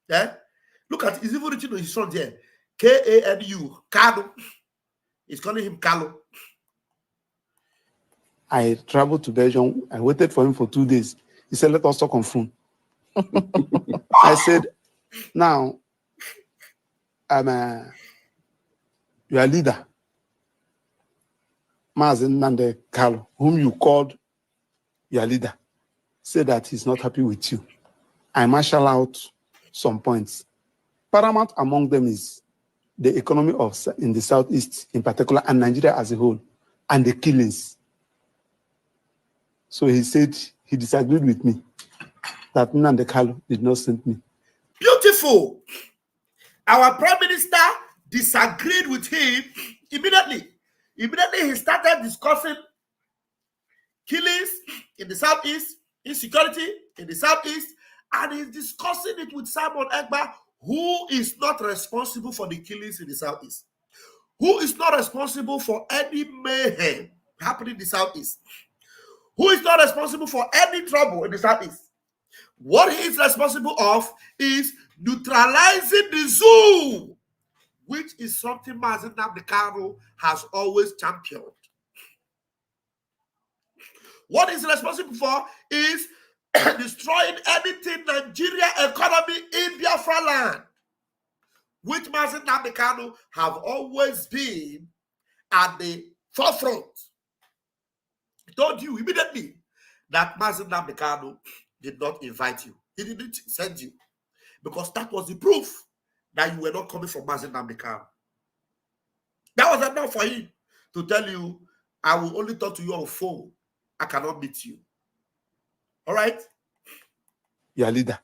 Yeah? Look at it. He's even written on his front here. Kanu. Kanu. He's calling him Kanu. I traveled to Belgium. I waited for him for 2 days. He said, let us talk on phone. I said, now, your leader, Mazen Nnamdi Kanu, whom you called your leader, said that he's not happy with you. I marshal out some points. Paramount among them is the economy in the Southeast in particular, and Nigeria as a whole, and the killings. So he said he disagreed with me, that Nnamdi Kanu did not send me. Beautiful. Our Prime Minister disagreed with him immediately. Immediately he started discussing killings in the Southeast, insecurity in the Southeast, and he's discussing it with Simon Ekpa, who is not responsible for the killings in the Southeast, who is not responsible for any mayhem happening in the Southeast, who is not responsible for any trouble in the Southeast. What he is responsible of is neutralizing the zoo, which is something Mazen Nnamdi Kanu has always championed. What he's responsible for is destroying anything Nigeria economy in Biafra land, which Mazen Nnamdi Kanu have always been at the forefront. He told you immediately that Mazen Nnamdi Kanu did not invite you. He didn't send you, because that was the proof that you were not coming from Mazen Nnamdi Kanu. That was enough for him to tell you, I will only talk to you on phone. I cannot meet you. All right? Your leader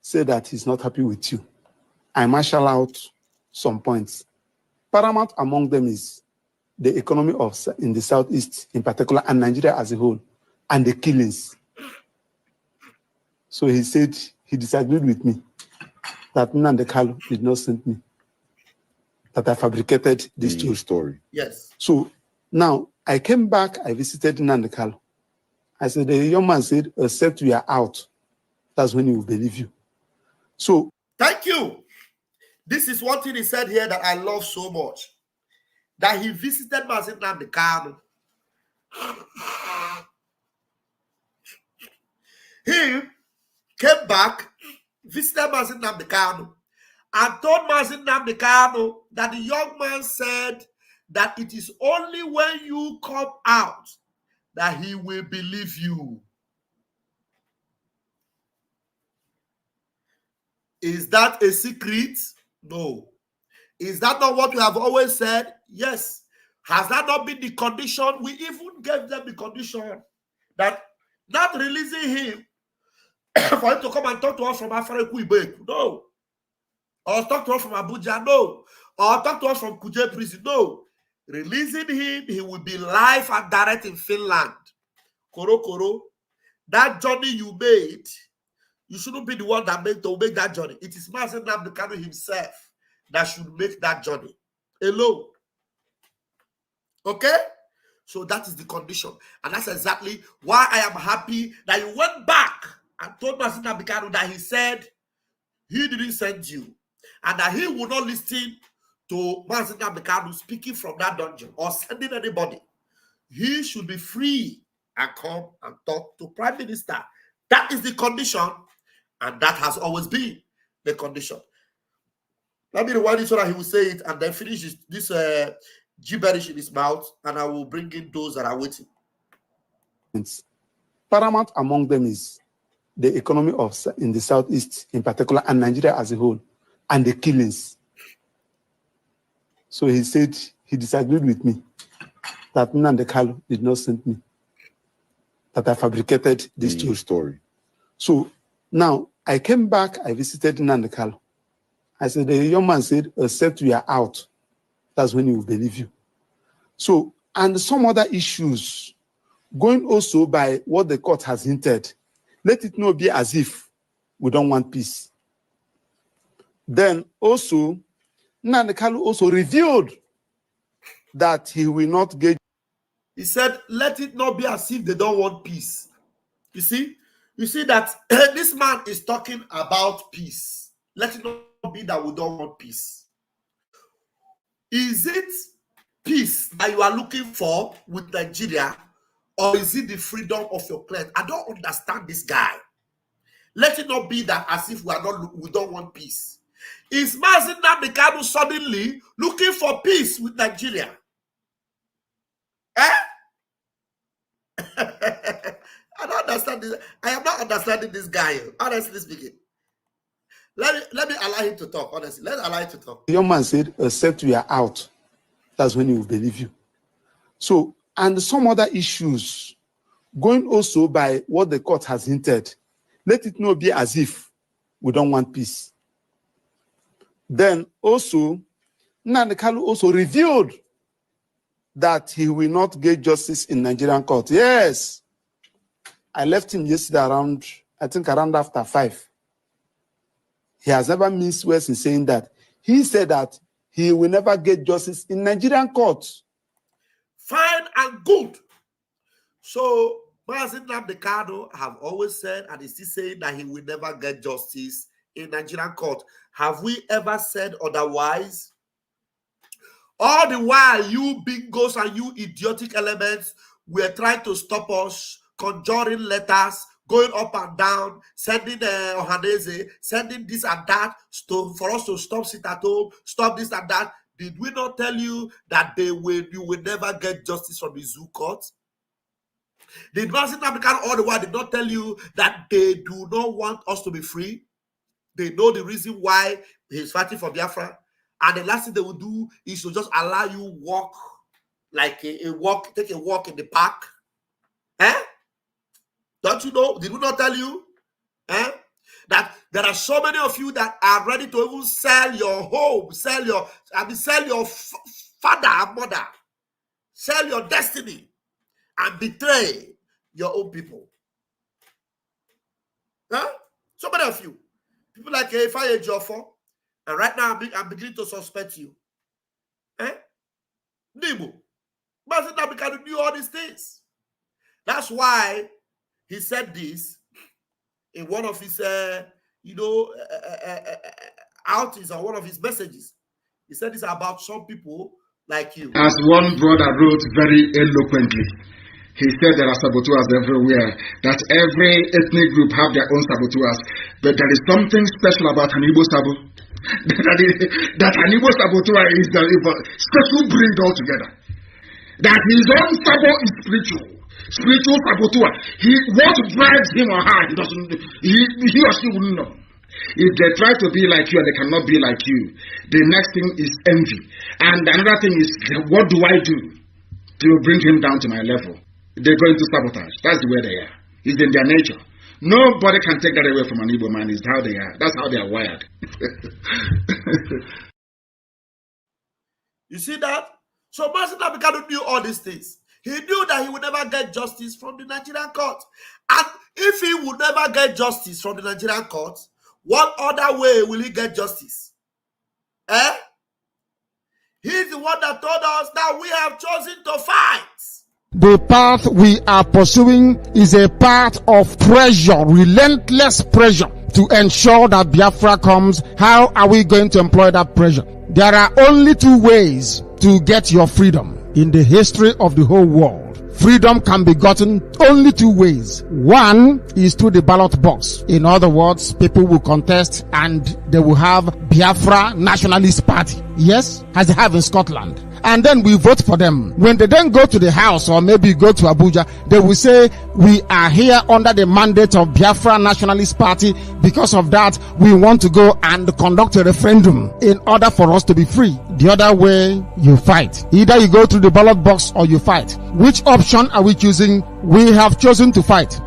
said that he's not happy with you. I marshal out some points. Paramount among them is the economy in the Southeast in particular, and Nigeria as a whole, and the killings. So he said he disagreed with me, that Nnamdi Kanu did not send me, that I fabricated this story. Yes. So now I came back, I visited Nnamdi Kanu. I said, the young man said, except we are out, that's when he will believe you. So thank you. This is one thing he said here that I love so much, that he visited Mazen Nnamdi Kanu. He came back, visited Mazen Nnamdi Kanu, and told Mazen Nnamdi Kanu that the young man said that it is only when you come out that he will believe you. Is that a secret? No. Is that not what we have always said? Yes. Has that not been the condition? We even gave them the condition that not releasing him for him to come and talk to us from Afare. No. Or talk to us from Abuja. No. Or talk to us from Kuje prison. No. Releasing him, he will be live and direct in Finland. Koro, that journey you made, you shouldn't be the one that make that journey. It is Mazen Nnamdi Kanu himself that should make that journey alone. Okay? So that is the condition. And that's exactly why I am happy that you went back and told Mazen Nnamdi Kanu that he said he didn't send you, and that he would not listen to Mazen Nnamdi Kanu speaking from that dungeon or sending anybody. He should be free and come and talk to Prime Minister. That is the condition. And that has always been the condition. Let me rewind it so that he will say it and then finish this gibberish in his mouth, and I will bring in those that are waiting. Paramount among them is the economy in the Southeast in particular, and Nigeria as a whole, and the killings. So he said he disagreed with me that Nnamdi Kanu did not send me, that I fabricated this story. So now I came back, I visited Nnamdi Kanu. I said, the young man said, except we are out, that's when he will believe you. So, and some other issues, going also by what the court has hinted, let it not be as if we don't want peace. Then also, Nnamdi Kanu also revealed that he will not get. He said, let it not be as if they don't want peace. You see that this man is talking about peace. Let it not be that we don't want peace. Is it peace that you are looking for with Nigeria, or is it the freedom of your client? I don't understand this guy. Let it not be that as if we don't want peace. Is Mazi Nnamdi Kanu suddenly looking for peace with Nigeria? I don't understand this. I am not understanding this guy, honestly speaking. Let me allow him to talk, honestly. Let's allow him to talk. The young man said, except we are out, that's when he will believe you. So, and some other issues, going also by what the court has hinted, let it not be as if we don't want peace. Then also, Nnamdi Kanu also revealed that he will not get justice in Nigerian court. Yes. I left him yesterday around after 5. He has never missed words in saying that. He said that he will never get justice in Nigerian courts. Fine and good. So, Mazi Nnamdi Kanu have always said, and is still saying, that he will never get justice in Nigerian court. Have we ever said otherwise? All the while, you bingos and you idiotic elements were trying to stop us, conjuring letters, going up and down, sending Ohaneze, sending this and that for us to stop sit at home, stop this and that. Did we not tell you that you will never get justice from the zoo court? Did Mazi Nnamdi Kanu all the while did not tell you that they do not want us to be free? They know the reason why he's fighting for Biafra. And the last thing they will do is to just allow you walk, like take a walk in the park. Don't you know? Did we not tell you that there are so many of you that are ready to even sell your home, sell your father and mother, sell your destiny, and betray your own people? So many of you, people like Ekpa Ejiofor, and right now I'm beginning to suspect you. Nibu, Mazi Nnamdi Kanu knew all these things. That's why he said this in one of his, outings or one of his messages. He said this about some people like you. As one brother wrote very eloquently, he said there are saboteurs everywhere, that every ethnic group have their own saboteurs, but there is something special about an Igbo sabo. that an Igbo saboteur is the special breed altogether. That his own sabo is spiritual saboteur. What drives him or her, he or she wouldn't know. If they try to be like you and they cannot be like you, the next thing is envy. And another thing is, what do I do to bring him down to my level? They're going to sabotage. That's the way they are. It's in their nature. Nobody can take that away from an Igbo man. It's how they are. That's how they are wired. You see that? So Mazi Nnamdi Kanu knew all these things. He knew that he would never get justice from the Nigerian court. And if he would never get justice from the Nigerian court, what other way will he get justice? He's the one that told us that we have chosen to fight. The path we are pursuing is a path of pressure, relentless pressure to ensure that Biafra comes. How are we going to employ that pressure? There are only two ways to get your freedom in the history of the whole world. freedom can be gotten only two ways. One is through the ballot box. In other words, people will contest and they will have Biafra Nationalist Party. Yes, as they have in Scotland. And then we vote for them. When they then go to the house or maybe go to Abuja, they will say, we are here under the mandate of Biafra Nationalist Party. Because of that, we want to go and conduct a referendum in order for us to be free. The other way, you fight. Either you go through the ballot box or you fight. Which option are we choosing? We have chosen to fight.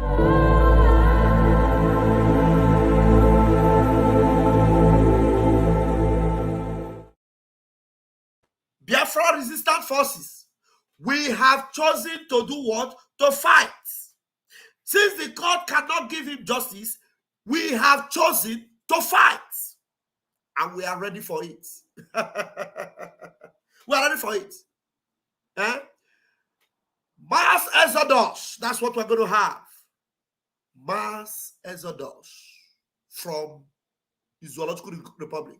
Biafra resistance forces, we have chosen to do what? To fight. Since the court cannot give him justice, we have chosen to fight. And we are ready for it. We are ready for it. Eh? Mass exodus. That's what we're going to have. Mass exodus from the Zoological Republic.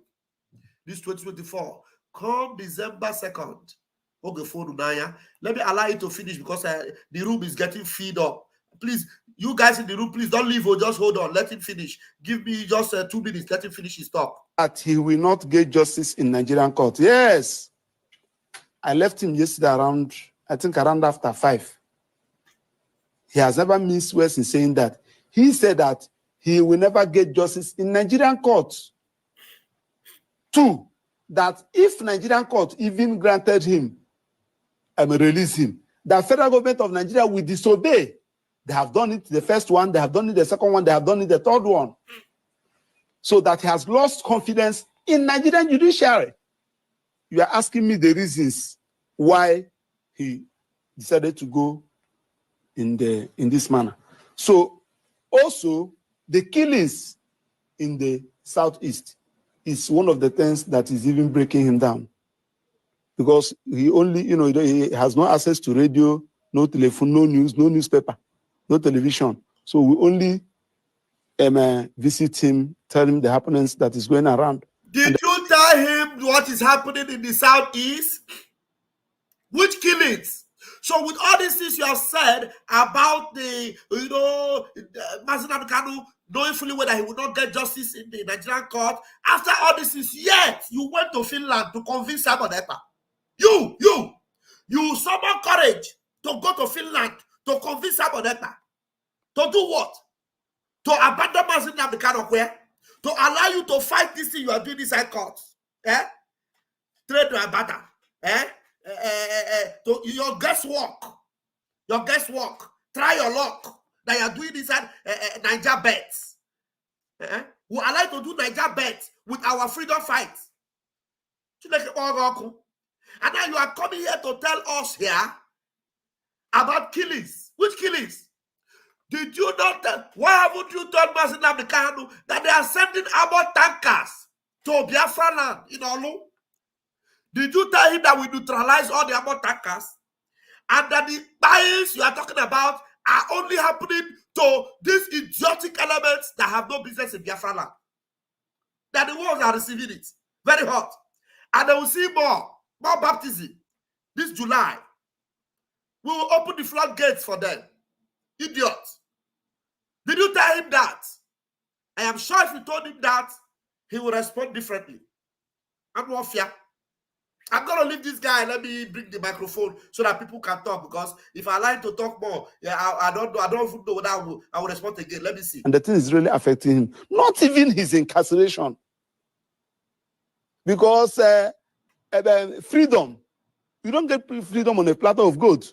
This 2024. Come December 2nd. Okay, let me allow you to finish because the room is getting filled up. Please, you guys in the room, please don't leave or just hold on. Let him finish. Give me just 2 minutes. Let him finish his talk. That he will not get justice in Nigerian court. Yes. I left him yesterday around, I think around after 5. He has never missed words in saying that. He said that he will never get justice in Nigerian court. 2, that if Nigerian court even granted him and release him, the federal government of Nigeria will disobey. They have done it the first one, they have done it the second one, they have done it the third one. So that he has lost confidence in Nigerian judiciary. You are asking me the reasons why he decided to go in this manner. So also the killings in the southeast is one of the things that is even breaking him down. Because he only, he has no access to radio, no telephone, no news, no newspaper, no television. So we only visit him, tell him the happenings that is going around. Did you tell him what is happening in the southeast? Which killings? So with all these things you have said about the, Mazen Kanu knowing fully well that he will not get justice in the Nigerian court, after all this is yet, you went to Finland to convince Simon Ekpa. You summoned courage to go to Finland to convince Simon Ekpa. To do what? To abandon Mazen Kanu where? To allow you to fight this thing you are doing inside court. Eh? Trade to abandon. Eh? To your guesswork. Try your luck that you are doing inside Niger bets. We allow you to do Niger bets with our freedom fight. And now you are coming here to tell us here about killings. Which killings? Did you not tell? Why haven't you told Mazen Kanu that they are sending armored tankers to Biafra land in Olu? Did you tell him that we neutralize all the armored tankers? And that the buyings you are talking about are only happening to these idiotic elements that have no business in Biafra land? That the ones are receiving it. Very hot. And they will see more baptism this July. We will open the floodgates for them. Idiots. Did you tell him that? I am sure if you told him that, he will respond differently. I'm not fear. I'm going to leave this guy. Let me bring the microphone so that people can talk, because if I like to talk more, I don't even know whether I will respond again. Let me see. And the thing is really affecting him. Not even his incarceration. Because freedom, you don't get freedom on a platter of gold.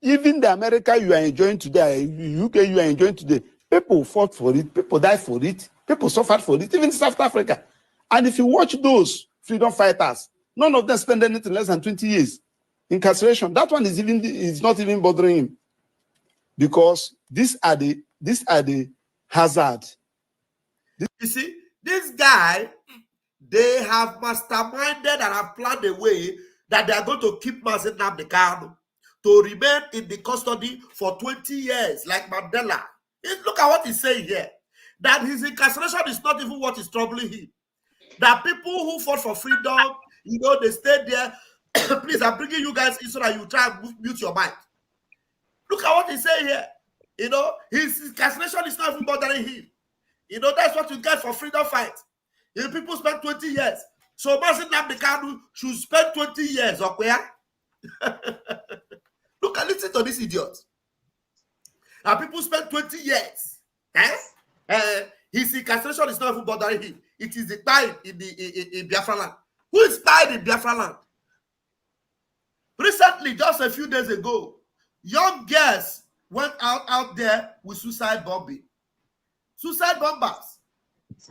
Even the America you are enjoying today, UK you are enjoying today, people fought for it, people died for it, people suffered for it, even South Africa. And if you watch those freedom fighters, none of them spend anything less than 20 years incarceration. That one is not even bothering him, because these are the hazard. You see, this guy, they have masterminded and have planned a way that they are going to keep Mazen Kanu to remain in the custody for 20 years, like Mandela. Look at what he's saying here. That his incarceration is not even what is troubling him. That people who fought for freedom, they stayed there. Please, I'm bringing you guys in so that you try and mute your mic. Look at what he's saying here. You know, his incarceration is not even bothering him. You know, that's what you get for freedom fight. You know, people spend 20 years. So Mazi Nnamdi Kanu should spend 20 years, okay? Look and listen to this idiot. And people spend 20 years. His incarceration is not even bothering him. It is the time in Biafra land. Who is tied in Biafra land? Recently, just a few days ago, young girls went out there with suicide bombing. Suicide bombers.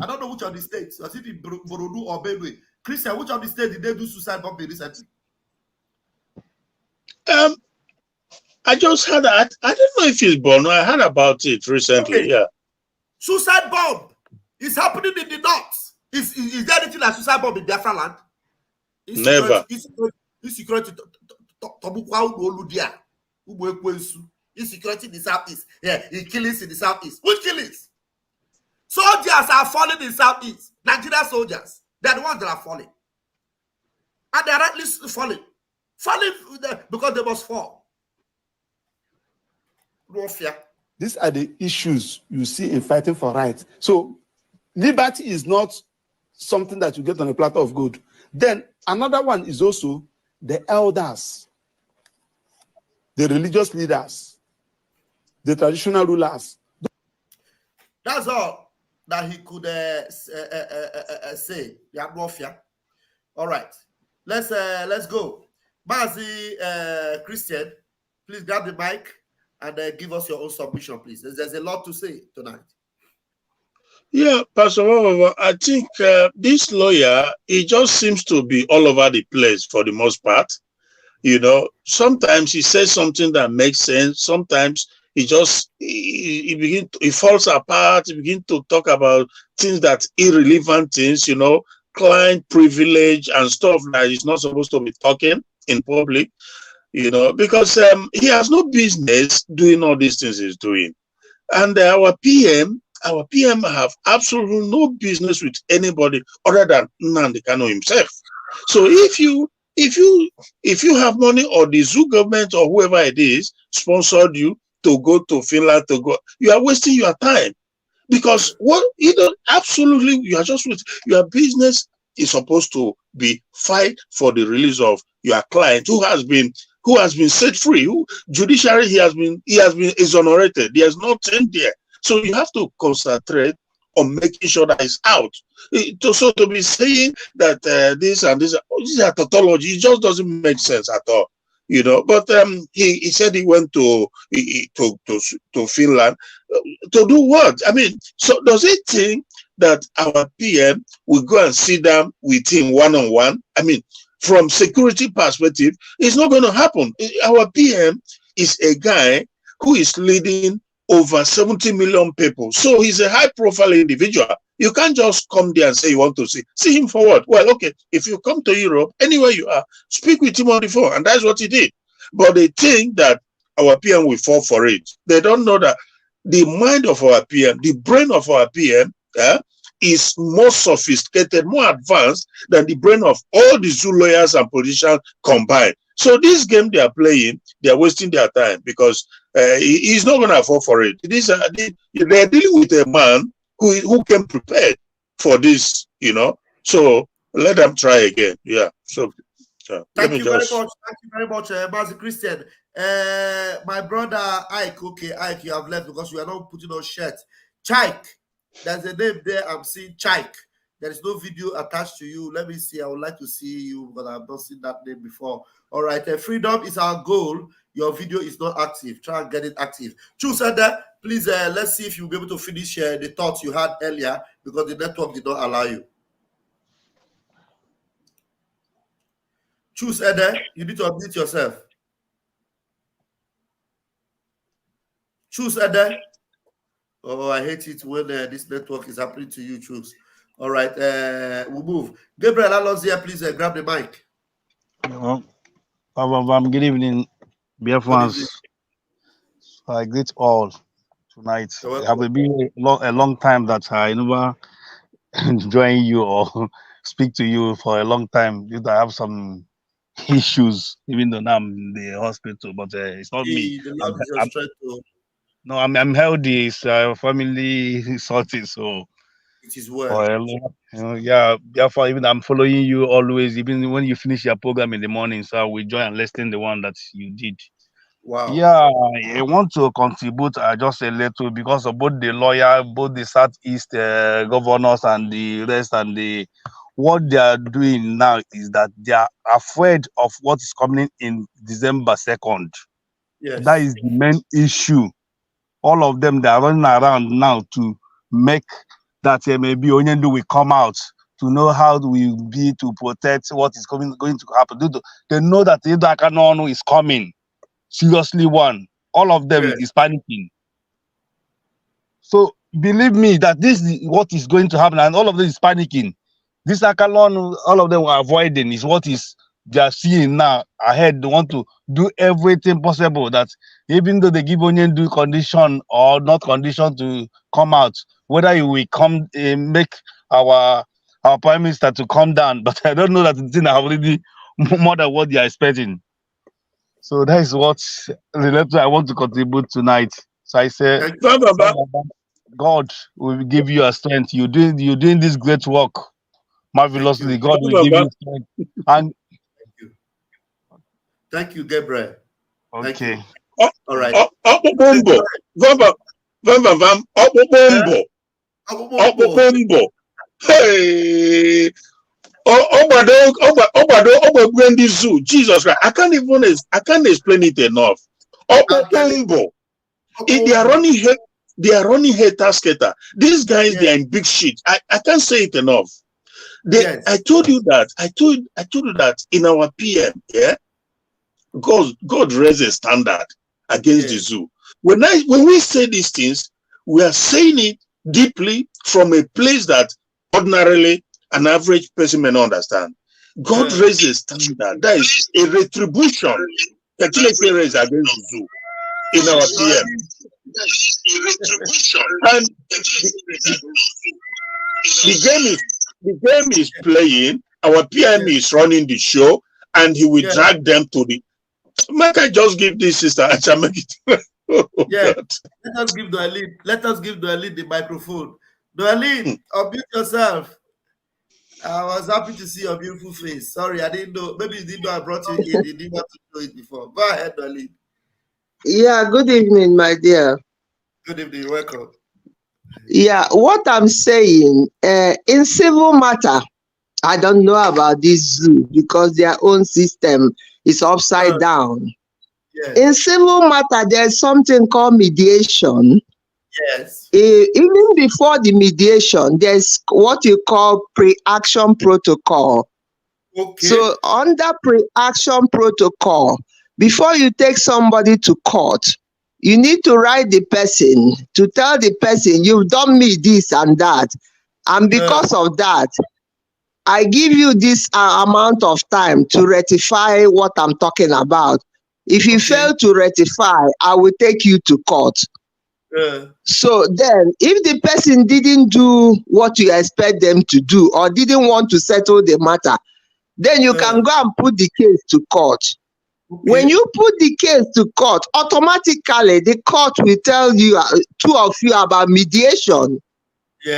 I don't know which of the states. Was it in Borodu or Benue? Christian, which of the states did they do suicide bombing recently? I just heard that. I don't know if it's Borno. I heard about it recently. Okay. Yeah. Suicide bomb is happening in the north. Is there anything like suicide bomb in Biafra land? Never. Insecurity. Insecurity in the southeast. Yeah, killings in the southeast. Which killings? Soldiers are falling in the southeast. Nigerian soldiers. They're the ones that are falling. And they're rightly falling. Falling because they must fall. No fear. These are the issues you see in fighting for rights. So liberty is not something that you get on a platter of gold. Then another one is also the elders, the religious leaders, the traditional rulers. That's all that he could say. You have no fear. All right, let's go. Mazi Christian, please grab the mic and give us your own submission, please. There's a lot to say tonight. Yeah, Pastor Wawava, I think this lawyer, he just seems to be all over the place for the most part. You know, sometimes he says something that makes sense. Sometimes he falls apart. He begins to talk about things that irrelevant things, you know, client privilege and stuff that he's not supposed to be talking in public, you know, because he has no business doing all these things he's doing. And our PM have absolutely no business with anybody other than Nnamdi Kanu himself. So if you have money, or the zoo government or whoever it is sponsored you to go to Finland you are wasting your time, because absolutely you are just with your business is supposed to be fight for the release of your client who has been set free. Judiciary he has been exonerated. There's nothing there. So you have to concentrate on making sure that it's out. So to be saying that this and this, these are tautology, it just doesn't make sense at all, you know. But he said he went to Finland to do what? I mean, so does he think that our PM will go and sit down with him one-on-one? I mean, from security perspective, it's not going to happen. Our PM is a guy who is leading over 70 million people. So he's a high-profile individual. You can't just come there and say you want to see him for what? Well, okay, if you come to Europe, anywhere you are, speak with him on the phone, and that's what he did. But they think that our PM will fall for it. They don't know that the mind of our PM, the brain of our PM, is more sophisticated, more advanced than the brain of all the zoo lawyers and politicians combined. So this game they are playing, they are wasting their time, because he's not going to fall for it. They're dealing with a man who came prepared for this, you know. So let them try again. Yeah. So thank you very much, Mazi Christian. My brother Ike. Okay, Ike, you have left because you are not putting on shirt. Chike. There's a name there. I'm seeing Chike. There is no video attached to you. Let me see. I would like to see you, but I've not seen that name before. All right. Freedom is our goal. Your video is not active. Try and get it active. Choose that. Please, let's see if you'll be able to finish the thoughts you had earlier, because the network did not allow you. Choose Ede. You need to unmute yourself. Choose Ede. Oh, I hate it when this network is happening to you. Choose. All right. We'll move. Gabriel Alonso, please grab the mic. Good evening, dear friends. I greet all tonight. It has been a long time that I never join you or speak to you for a long time. I have some issues, even though now I'm in the hospital, but it's not me. The Lord is your strength to. No, I'm healthy. It's family sorted, so it is well. Yeah, therefore, even I'm following you always, even when you finish your program in the morning. So we join and listen the one that you did. Wow. Yeah, I want to contribute just a little because of both the lawyer, both the Southeast governors and the rest, and what they are doing now is that they are afraid of what is coming in December 2nd. Yes. That is the main issue. All of them, they are running around now to make that maybe Onyendu will come out to know how we will be to protect what is going to happen. They know that the Idakanon is coming. Seriously, one. All of them is panicking. So believe me that this is what is going to happen, and all of them is panicking. This Akalon, all of them are avoiding is what is they are seeing now ahead. They want to do everything possible that even though they give Onyendu condition or not condition to come out, whether you will come make our prime minister to come down, but I don't know that the thing are already more than what they are expecting. So that is what related I want to contribute tonight. So I say, God will give you a strength. You're doing this great work marvelously. God will give you strength. And thank you, Gabriel. Okay. All right. Hey. Zoo. Jesus Christ. I can't explain it enough. They are running hater skater. These guys, they are in big shit. I can't say it enough. I told you that. I told you that in our PM, God raised a standard against the zoo. When we say these things, we are saying it deeply from a place that ordinarily an average person may not understand. God raised a standard. That is a retribution that raised against the zoo in our PM. And the game is playing. Our PM is running the show, and he will drag them to the. Might I just give this sister? I shall make it. God. Let us give Doalid the microphone. Doalid, unmute yourself. I was happy to see your beautiful face. Sorry, I didn't know. Maybe you didn't know I brought you in. You didn't want to know it before. Go ahead, Doalid. Yeah, good evening, my dear. Good evening. Welcome. Yeah, what I'm saying, in civil matter, I don't know about this zoo because their own system is upside down. Yes. In civil matter, there's something called mediation. Yes. Even before the mediation, there's what you call pre-action protocol. Okay. So under pre-action protocol, before you take somebody to court, you need to write the person to tell the person you've done me this and that. And because of that, I give you this amount of time to rectify what I'm talking about. If you fail to rectify, I will take you to court. So then, if the person didn't do what you expect them to do or didn't want to settle the matter, then you can go and put the case to court. When you put the case to court, automatically the court will tell you, two of you, about mediation.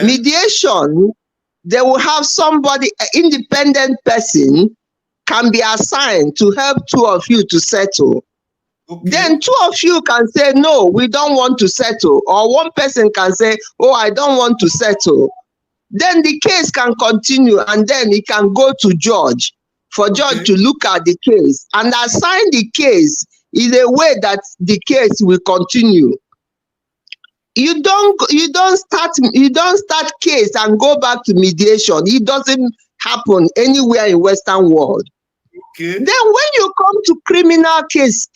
Mediation, they will have somebody, an independent person, can be assigned to help two of you to settle. Then two of you can say, no, we don't want to settle. Or one person can say, oh, I don't want to settle. Then the case can continue, and then it can go to judge for judge to look at the case and assign the case in a way that the case will continue. You don't start case and go back to mediation. It doesn't happen anywhere in Western world. Then when you come to criminal case,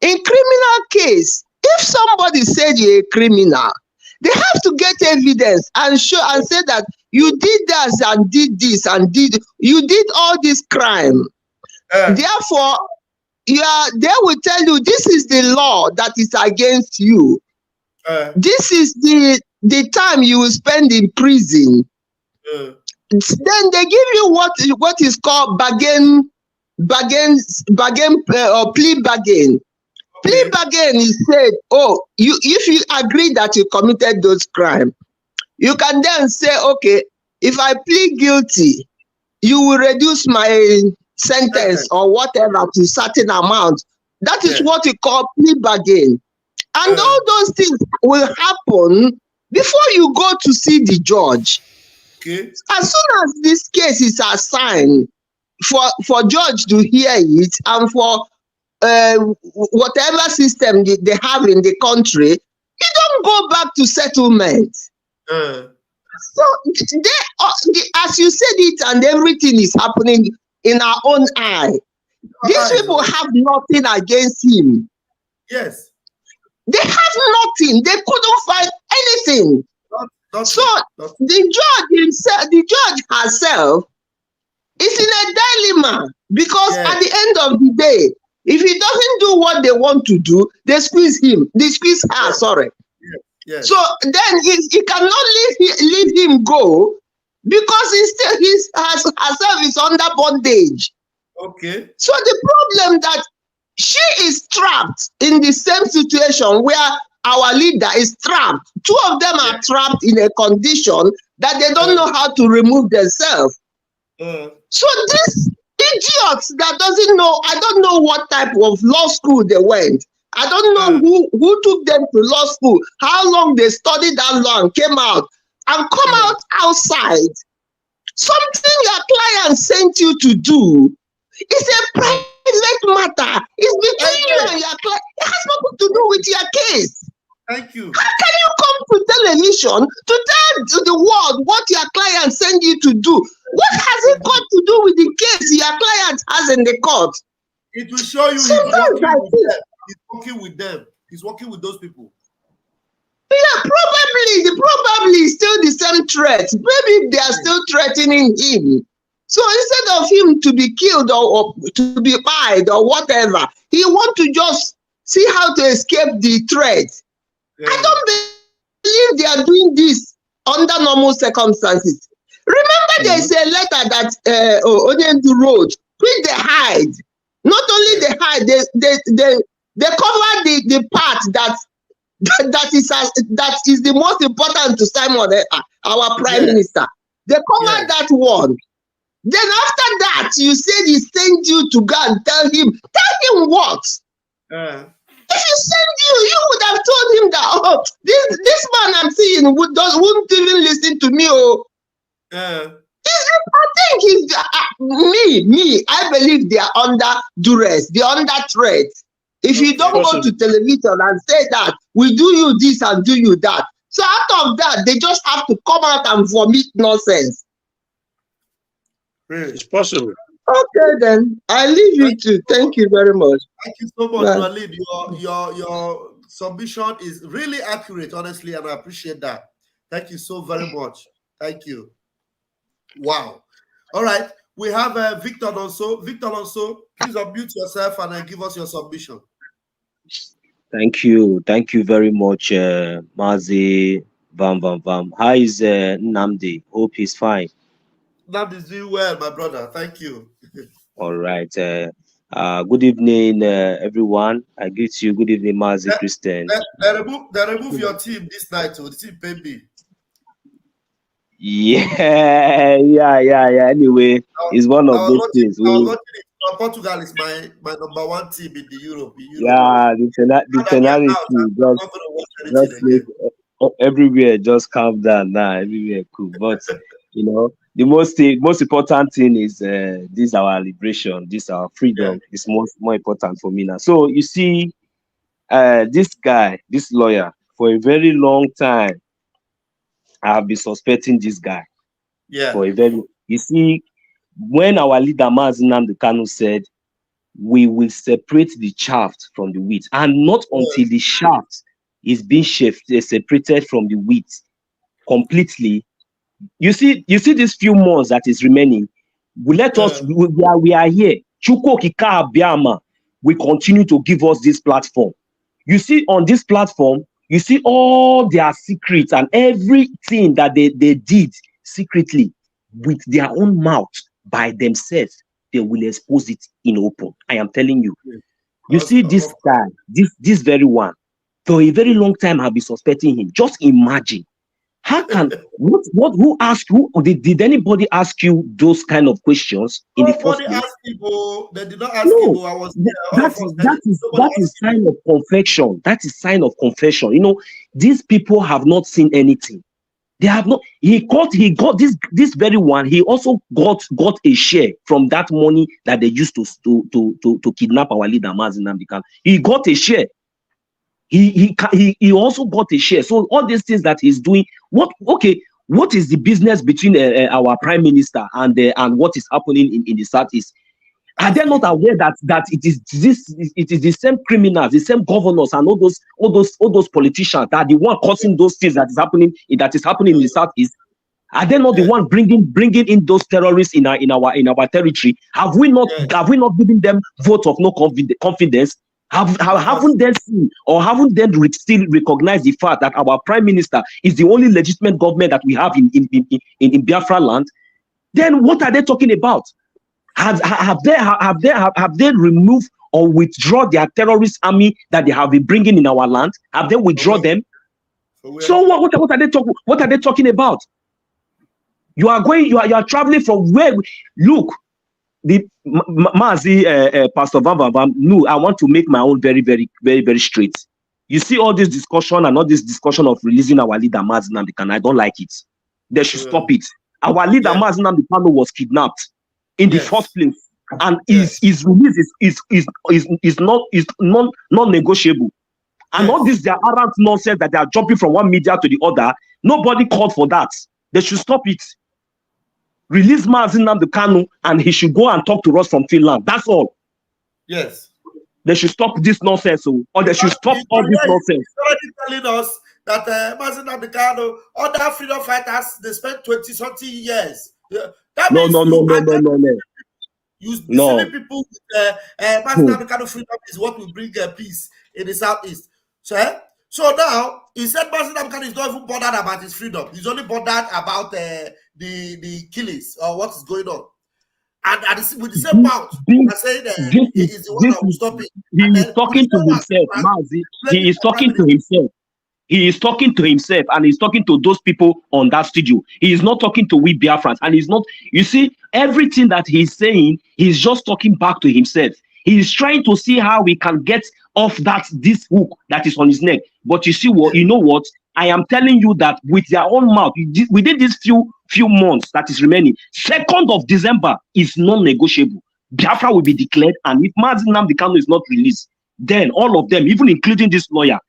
in criminal case, if somebody said you're a criminal, they have to get evidence and show and say that you did that and did this and you did all this crime. Therefore, they will tell you this is the law that is against you. This is the time you will spend in prison. Then they give you what is called bargain bargain or plea bargain. Plea bargain is said, oh, if you agree that you committed those crimes, you can then say, okay, if I plead guilty, you will reduce my sentence or whatever to certain amount. That is what we call plea bargain. And all those things will happen before you go to see the judge. Okay. As soon as this case is assigned for judge to hear it and for whatever system they have in the country, you don't go back to settlement. So as you said it, and everything is happening in our own eye. These people have nothing against him. Yes. They have nothing. They couldn't find anything. So the judge himself, the judge herself, is in a dilemma because at the end of the day, if he doesn't do what they want to do, they squeeze him. They squeeze her. Sorry. Yes. So then he cannot leave him go because herself is under bondage. Okay. So the problem that she is trapped in the same situation where our leader is trapped. Two of them are trapped in a condition that they don't know how to remove themselves. So this idiots that doesn't know, I don't know what type of law school they went. I don't know who took them to law school, how long they studied that law and came out and come out outside. Something your client sent you to do is a private matter. It's between you and your client. It has nothing to do with your case. Thank you. How can you come to television to tell the world what your client sent you to do? What has it got to do with the case your client has in the court? It will show you he's working with them. He's working with those people. Yeah, probably is still the same threat. Maybe they are still threatening him. So instead of him to be killed or to be fired or whatever, he want to just see how to escape the threat. I don't believe they are doing this under normal circumstances. Remember, there is a letter that Onyendu wrote, which they hide. Not only they hide, they cover the part that is the most important to Simon, our Prime Minister. They cover that one. Then after that, you said he sent you to go and tell him what? If he sent you, you would have told him that, oh, this man I'm seeing wouldn't even listen to me. I think he's I believe they are under duress, they are under threat. If you don't go to television and say that, we do you this and do you that. So out of that, they just have to come out and vomit nonsense. It's possible. Okay, then I leave you to. Thank you very much. Thank you so much, Walid. Your submission is really accurate, honestly, and I appreciate that. Thank you so very much. Thank you. Wow. All right, we have Victor also. Victor also, please unmute yourself and give us your submission. Thank you very much, Mazi Vam. How is Nnamdi? Hope he's fine. Nnamdi is doing well, my brother. Thank you. All right. Good evening, everyone. I greet you. Good evening, Mazi Christian. They remove your team this night, so the team pay me. Yeah. Anyway, it's one of those things. Portugal is my number one team in the Europe. Yeah, the penalty just make everywhere just calm down now. Everywhere cool, but you know. The most important thing is this our liberation, this our freedom is more important for me now. So you see, this guy, this lawyer, for a very long time, I have been suspecting this guy. Yeah. You see, when our leader Mazi Nnamdi Kanu said, we will separate the chaff from the wheat, and not until the chaff is being separated from the wheat completely. You see these few months that is remaining. We are here. Chukwu Okike Abiama will continue to give us this platform. You see, on this platform, you see all their secrets and everything that they did secretly with their own mouth by themselves. they will expose it in open. I am telling you. You see this guy, this very one, for a very long time have been suspecting him. Just imagine. How can who asked who did anybody ask you those kind of questions in the first place? Asked people, they did not ask people. I was that is sign of confession. That is sign of confession. You know, these people have not seen anything. They have not. He got this very one. He also got a share from that money that they used to kidnap our leader Mazi Nnamdi Kanu. He got a share. He also got a share. So all these things that he's doing, what is the business between our prime minister and what is happening in the southeast? Are they not aware that it is the same criminals, the same governors, and all those politicians that are the one causing those things that is happening in the southeast? Are they not the one bringing in those terrorists in our territory? Have we not given them vote of no confidence? Haven't they seen or haven't they still recognized the fact that our prime minister is the only legitimate government that we have in Biafra land? Then what are they talking about? Have they removed or withdraw their terrorist army that they have been bringing in our land? Have they withdrawn them? So what are they talking? What are they talking about? You are traveling from where? Look. The Mazi Pastor Van, no, I want to make my own very, very, very, very straight. You see all this discussion and all this discussion of releasing our leader Mazi Nnamdi Kanu. I don't like it. They should stop it. Our leader Mazi Nnamdi Kanu was kidnapped in the first place, and his release is non-negotiable. And all this their arrant nonsense that they are jumping from one media to the other. Nobody called for that. They should stop it. Release Mazi Nnamdi Kanu and he should go and talk to us from Finland. That's all. Yes. They should stop this nonsense, or they should stop all this nonsense. He's already telling us that Mazi Nnamdi Kanu, other freedom fighters, they spent 20-something years. That No. You silly people with Mazi Nnamdi Kanu freedom is what will bring peace in the southeast. So now he said Mazi Nnamdi Kanu is not even bothered about his freedom. He's only bothered about the killings or what is going on. And with the same mouth, I say that he is the one that will stop it. He is talking to himself, Mazi. He is talking to himself. He is talking to himself, and he's talking to those people on that studio. He is not talking to we Biafrans, and he's not. You see, everything that he's saying, he's just talking back to himself. He is trying to see how we can get off this hook that is on his neck. But you see what? You know what? I am telling you that with their own mouth, within these few months that is remaining, 2nd of December is non-negotiable. Biafra will be declared, and if Mazi Nnamdi Kanu is not released, then all of them, even including this lawyer,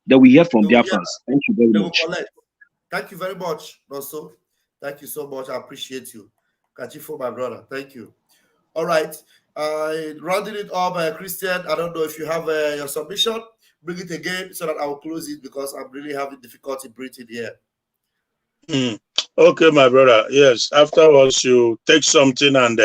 that we hear from Biafrans. Thank you very much. Thank you very much, Rosso. Thank you so much. I appreciate you. Kachifo, my brother. Thank you. All right. Rounding it up, Christian, I don't know if you have your submission. Bring it again so that I will close it because I'm really having difficulty breathing here. Okay, my brother. Yes, afterwards you take something and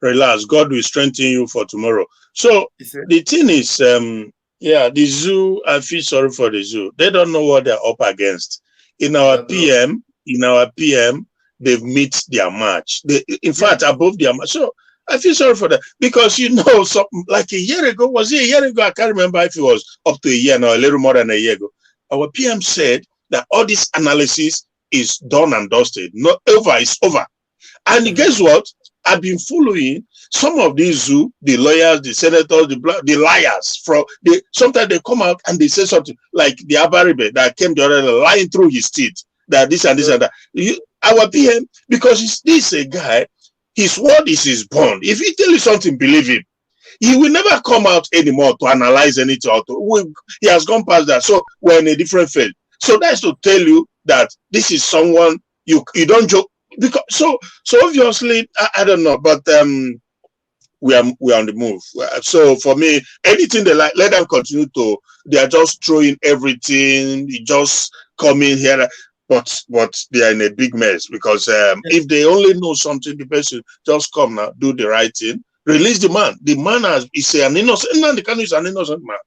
relax. God will strengthen you for tomorrow. So the thing is, the zoo, I feel sorry for the zoo. They don't know what they're up against. In our PM, they've met their match. In fact, above their match. So I feel sorry for that because like a year ago, was it a year ago? I can't remember if it was up to a year or a little more than a year ago. Our PM said that all this analysis is done and dusted. Not over, it's over. And guess what? I've been following some of these zoo, the lawyers, the senators, the liars. Sometimes they come out and they say something like the Abaribe that came the other day lying through his teeth that this and this and that. Our PM, because this a guy. His word is his bond. If he tell you something, believe him. He will never come out anymore to analyze anything. He has gone past that. So we're in a different field. So that's to tell you that this is someone you don't joke. Because so obviously I don't know, but we're on the move. So for me, anything they like, let them continue to. They are just throwing everything. Just coming here. But they are in a big mess because if they only know something, the person just come now, do the right thing, release the man. The man is an innocent. Nnamdi Kanu is an innocent man.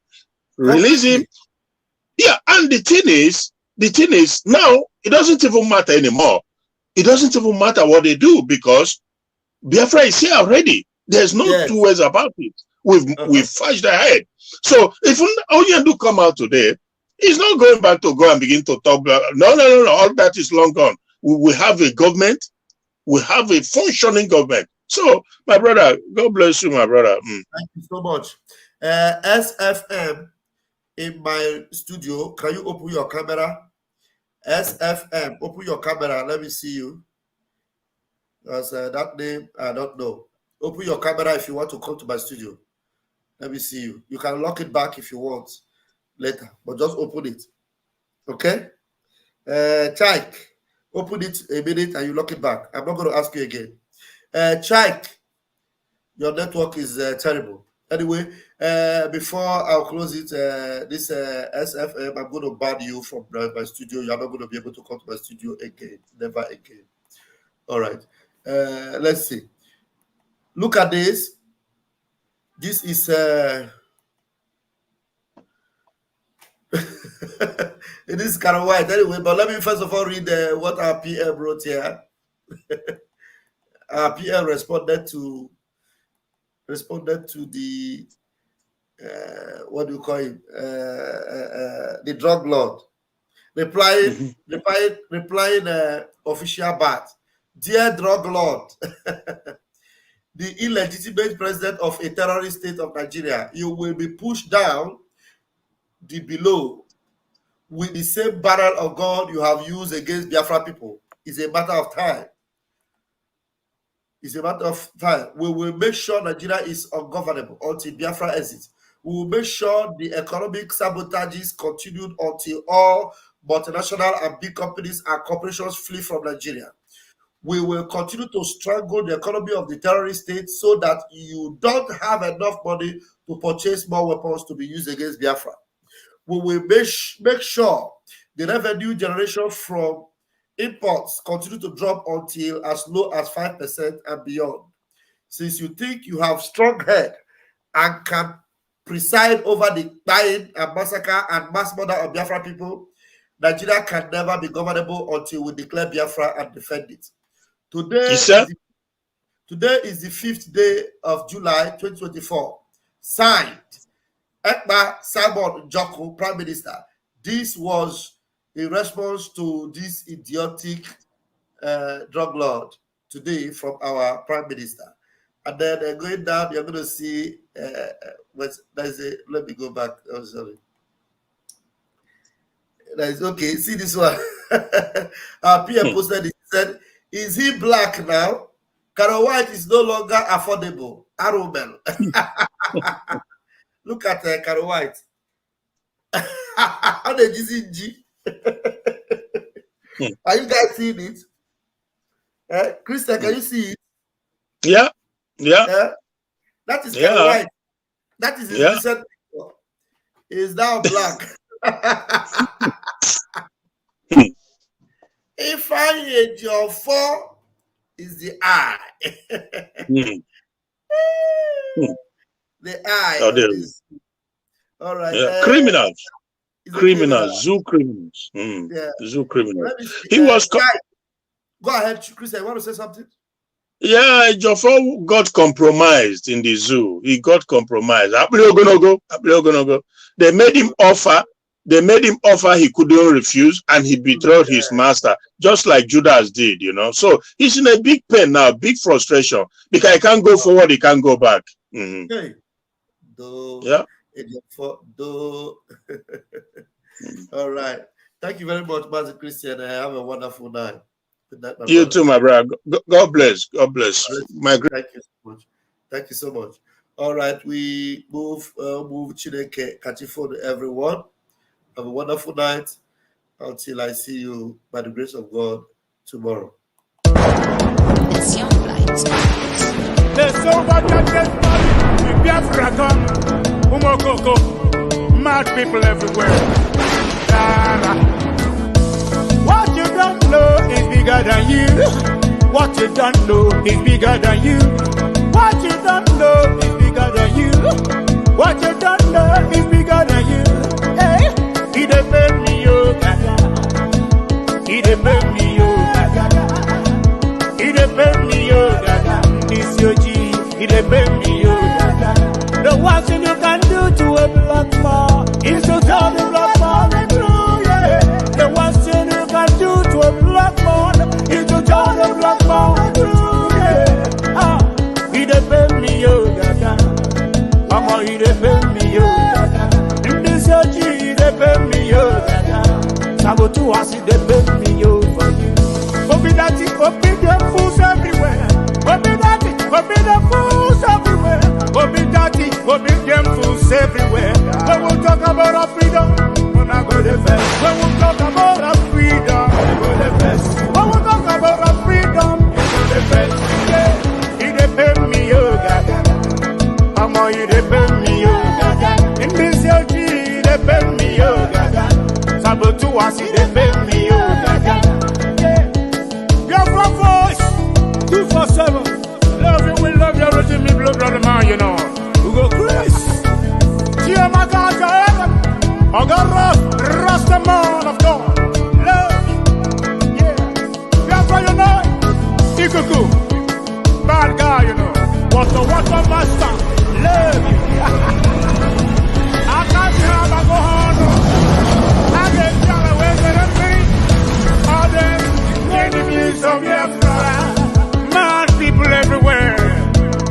Release him. Yeah, and the thing is now it doesn't even matter anymore. It doesn't even matter what they do because Biafra is here already. There's no two ways about it. We've fudged ahead. So if Onyendu come out today, he's not going back to go and begin to talk. No. All that is long gone. We have a government. We have a functioning government. So, my brother, God bless you, my brother. Thank you so much. SFM in my studio. Can you open your camera? SFM, open your camera. Let me see you. Because that name, I don't know. Open your camera if you want to come to my studio. Let me see you. You can lock it back if you want later, but just open it. Okay? Chaik, open it a minute and you lock it back. I'm not going to ask you again. Chaik, your network is terrible. Anyway, before I'll close it, this SFM, I'm going to ban you from my studio. You're not going to be able to come to my studio again. Never again. All right. Let's see. Look at this. This is it is kind of white anyway, but let me first of all read what our PM wrote here. Our PM responded to the what do you call him? The drug lord. Replying official bat. Dear drug lord, the illegitimate president of a terrorist state of Nigeria, you will be pushed down the below with the same barrel of gun you have used against Biafra people. It's a matter of time. It's a matter of time. We will make sure Nigeria is ungovernable until Biafra exits. We will make sure the economic sabotages continued until all multinational and big companies and corporations flee from Nigeria. We will continue to strangle the economy of the terrorist state so that you don't have enough money to purchase more weapons to be used against Biafra. We will make sure the revenue generation from imports continue to drop until as low as 5% and beyond. Since you think you have strong head and can preside over the dying and massacre and mass murder of Biafra people, Nigeria can never be governable until we declare Biafra and defend it. Today is the 5th day of July 2024. Signed, Ekpa Simon Joko, Prime Minister. This was a response to this idiotic drug lord today from our Prime Minister. And then going down, you're going to see, let me go back. Oh, sorry. That is okay. See this one. Our PM posted it. Said, is he black now? Carol White is no longer affordable. Arumel. Look at Carol White. How did you see G? Are you guys seeing it? Christian, can you see it? Yeah. That is Carol White. That is his recent picture. He is now black. If I hate your 4 is the eye. The eye. Oh, all right. Yeah. Criminals. Zoo criminals. Yeah. Zoo criminals. He was. Go ahead, Chris. I want to say something. Yeah, Jofo got compromised in the zoo. He got compromised. They made him offer. He couldn't refuse, and he betrayed his master, just like Judas did, So he's in a big pain now, big frustration, because he can't go forward, he can't go back. Okay. All right. Thank you very much, Master Christian. Have a wonderful night. Good night, my you brother. too, my brother. God bless. God bless. Thank you so much. Thank you so much. All right, we move Chineke Kachifo to everyone. Have a wonderful night until I see you by the grace of God tomorrow. It's your flight. There's so much that gets married in Biafra, Umokoko, mad people everywhere. What you don't know is bigger than you. What you don't know is bigger than you. What you don't know is bigger than you. What you don't know is bigger than you. Hey, he dey make me yo gaga. He dey make me yo gaga. He dey make me yo gaga. He worst thing you can do to a black man is to tell the black man the truth, yeah. The worst thing you can do to a black man is to tell the black man the truth, yeah. Ah, he defend me, yo, gaga. Mama, he defend me, yo, gaga. In this age, he defend me, yo, gaga. Sabotu has he defend me, yo, for you. Obi that it, obi the fools everywhere. Obi that it, obi the fools everywhere. Obi that it, obi them fools everywhere. When we talk about our freedom, we're not going to face. When we talk about our freedom, we're going to face. When we talk about our freedom, we're going to face. Yeah, he defend me, yo, gaga. Mama, he defend me, yo, gaga. In this LG, he defend me, yo, gaga. Sabotu was he defend me, yo, gaga. Voice 247. Love you, we love you, everything me blood brother man, you know. We go Chris. Cheer my God, I got Rasta man of God. Love you. Yeah. That's why you know. Ikuku. Bad guy, you know. What a master. Love you. I can't hear my go on. I get y'all away with me. All them enemies of Biafra, mad people everywhere.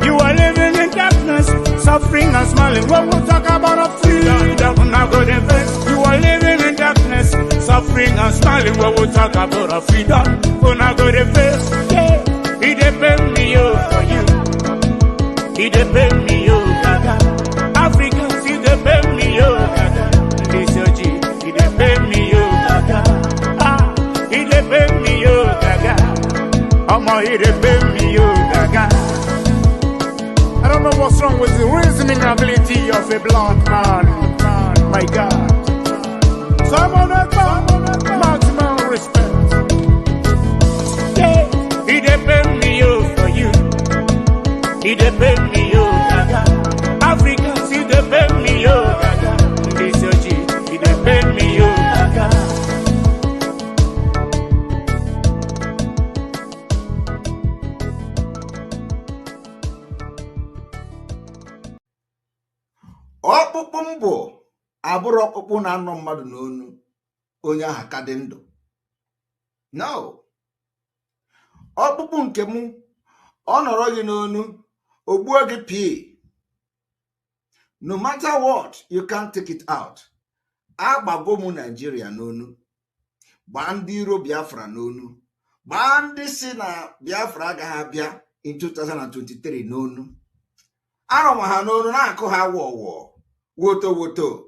You are living in darkness, suffering and smiling. When we talk about a freedom, we're not going to face. You are living in darkness, suffering and smiling. When we talk about a freedom, we're not going to face. Yeah, he defend me, yo, for you. He defend me, yo, gaga. Africans, he defend me, yo, gaga. Lisa G, he defend me, yo, gaga. He defend me, yo, gaga. Mama, he defend me, yo, gaga. I don't know what's wrong with the reasoning ability of a black man. My God. So I'm on that maximum respect. Yeah, he defend me, yo, for you. He defend me, yo, gaga. Africans, he defend me, yo, gaga. This your G, he defend me, yo, gaga. Ọkpụkpụ mbụ abụrụ ọkpụkpụ na-anọ mmadụ n'onu onye ahụ ka dị ndụ. No. Ọkpụkpụ nke mụ ọ nọrọ gị n'onu ogbuo gị pii. No matter what, you can't take it out. Agbago mụ Nigeria n'onu. Gbaa ndị iro Biafra n'onu. Gbaa ndị si na Biafra agaghị abịa in 2023 n'onu. Anọ m ha n'onu na-akụ ha wọwọ. Woto.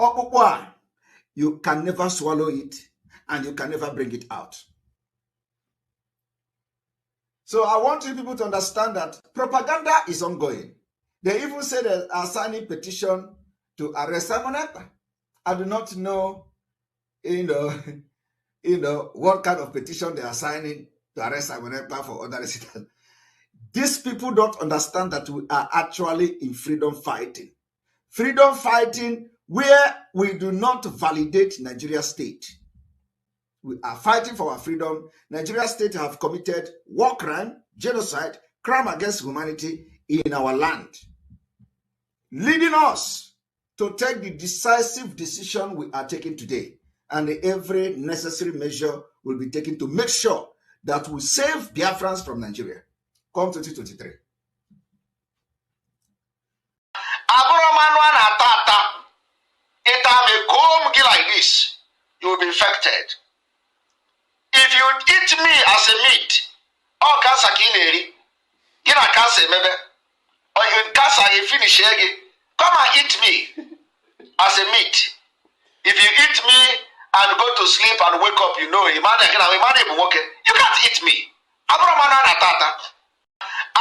Ọkpụkpụ a, you can never swallow it and you can never bring it out. So I want you people to understand that propaganda is ongoing. They even say they are signing petition to arrest Simon Ekpa. I do not know, what kind of petition they are signing to arrest Simon Ekpa for other reasons. These people don't understand that we are actually in freedom fighting. Freedom fighting where we do not validate Nigeria state. We are fighting for our freedom. Nigeria state have committed war crime, genocide, crime against humanity in our land, leading us to take the decisive decision we are taking today. And every necessary measure will be taken to make sure that we save Biafrans from Nigeria. Come 2023. It may comb like this, you will be infected. If you eat me as a meat, or cancer kileri, you know cancer maybe, or you cancer you finish again, come and eat me as a meat. If you eat me and go to sleep and wake up, you know, you can't eat me.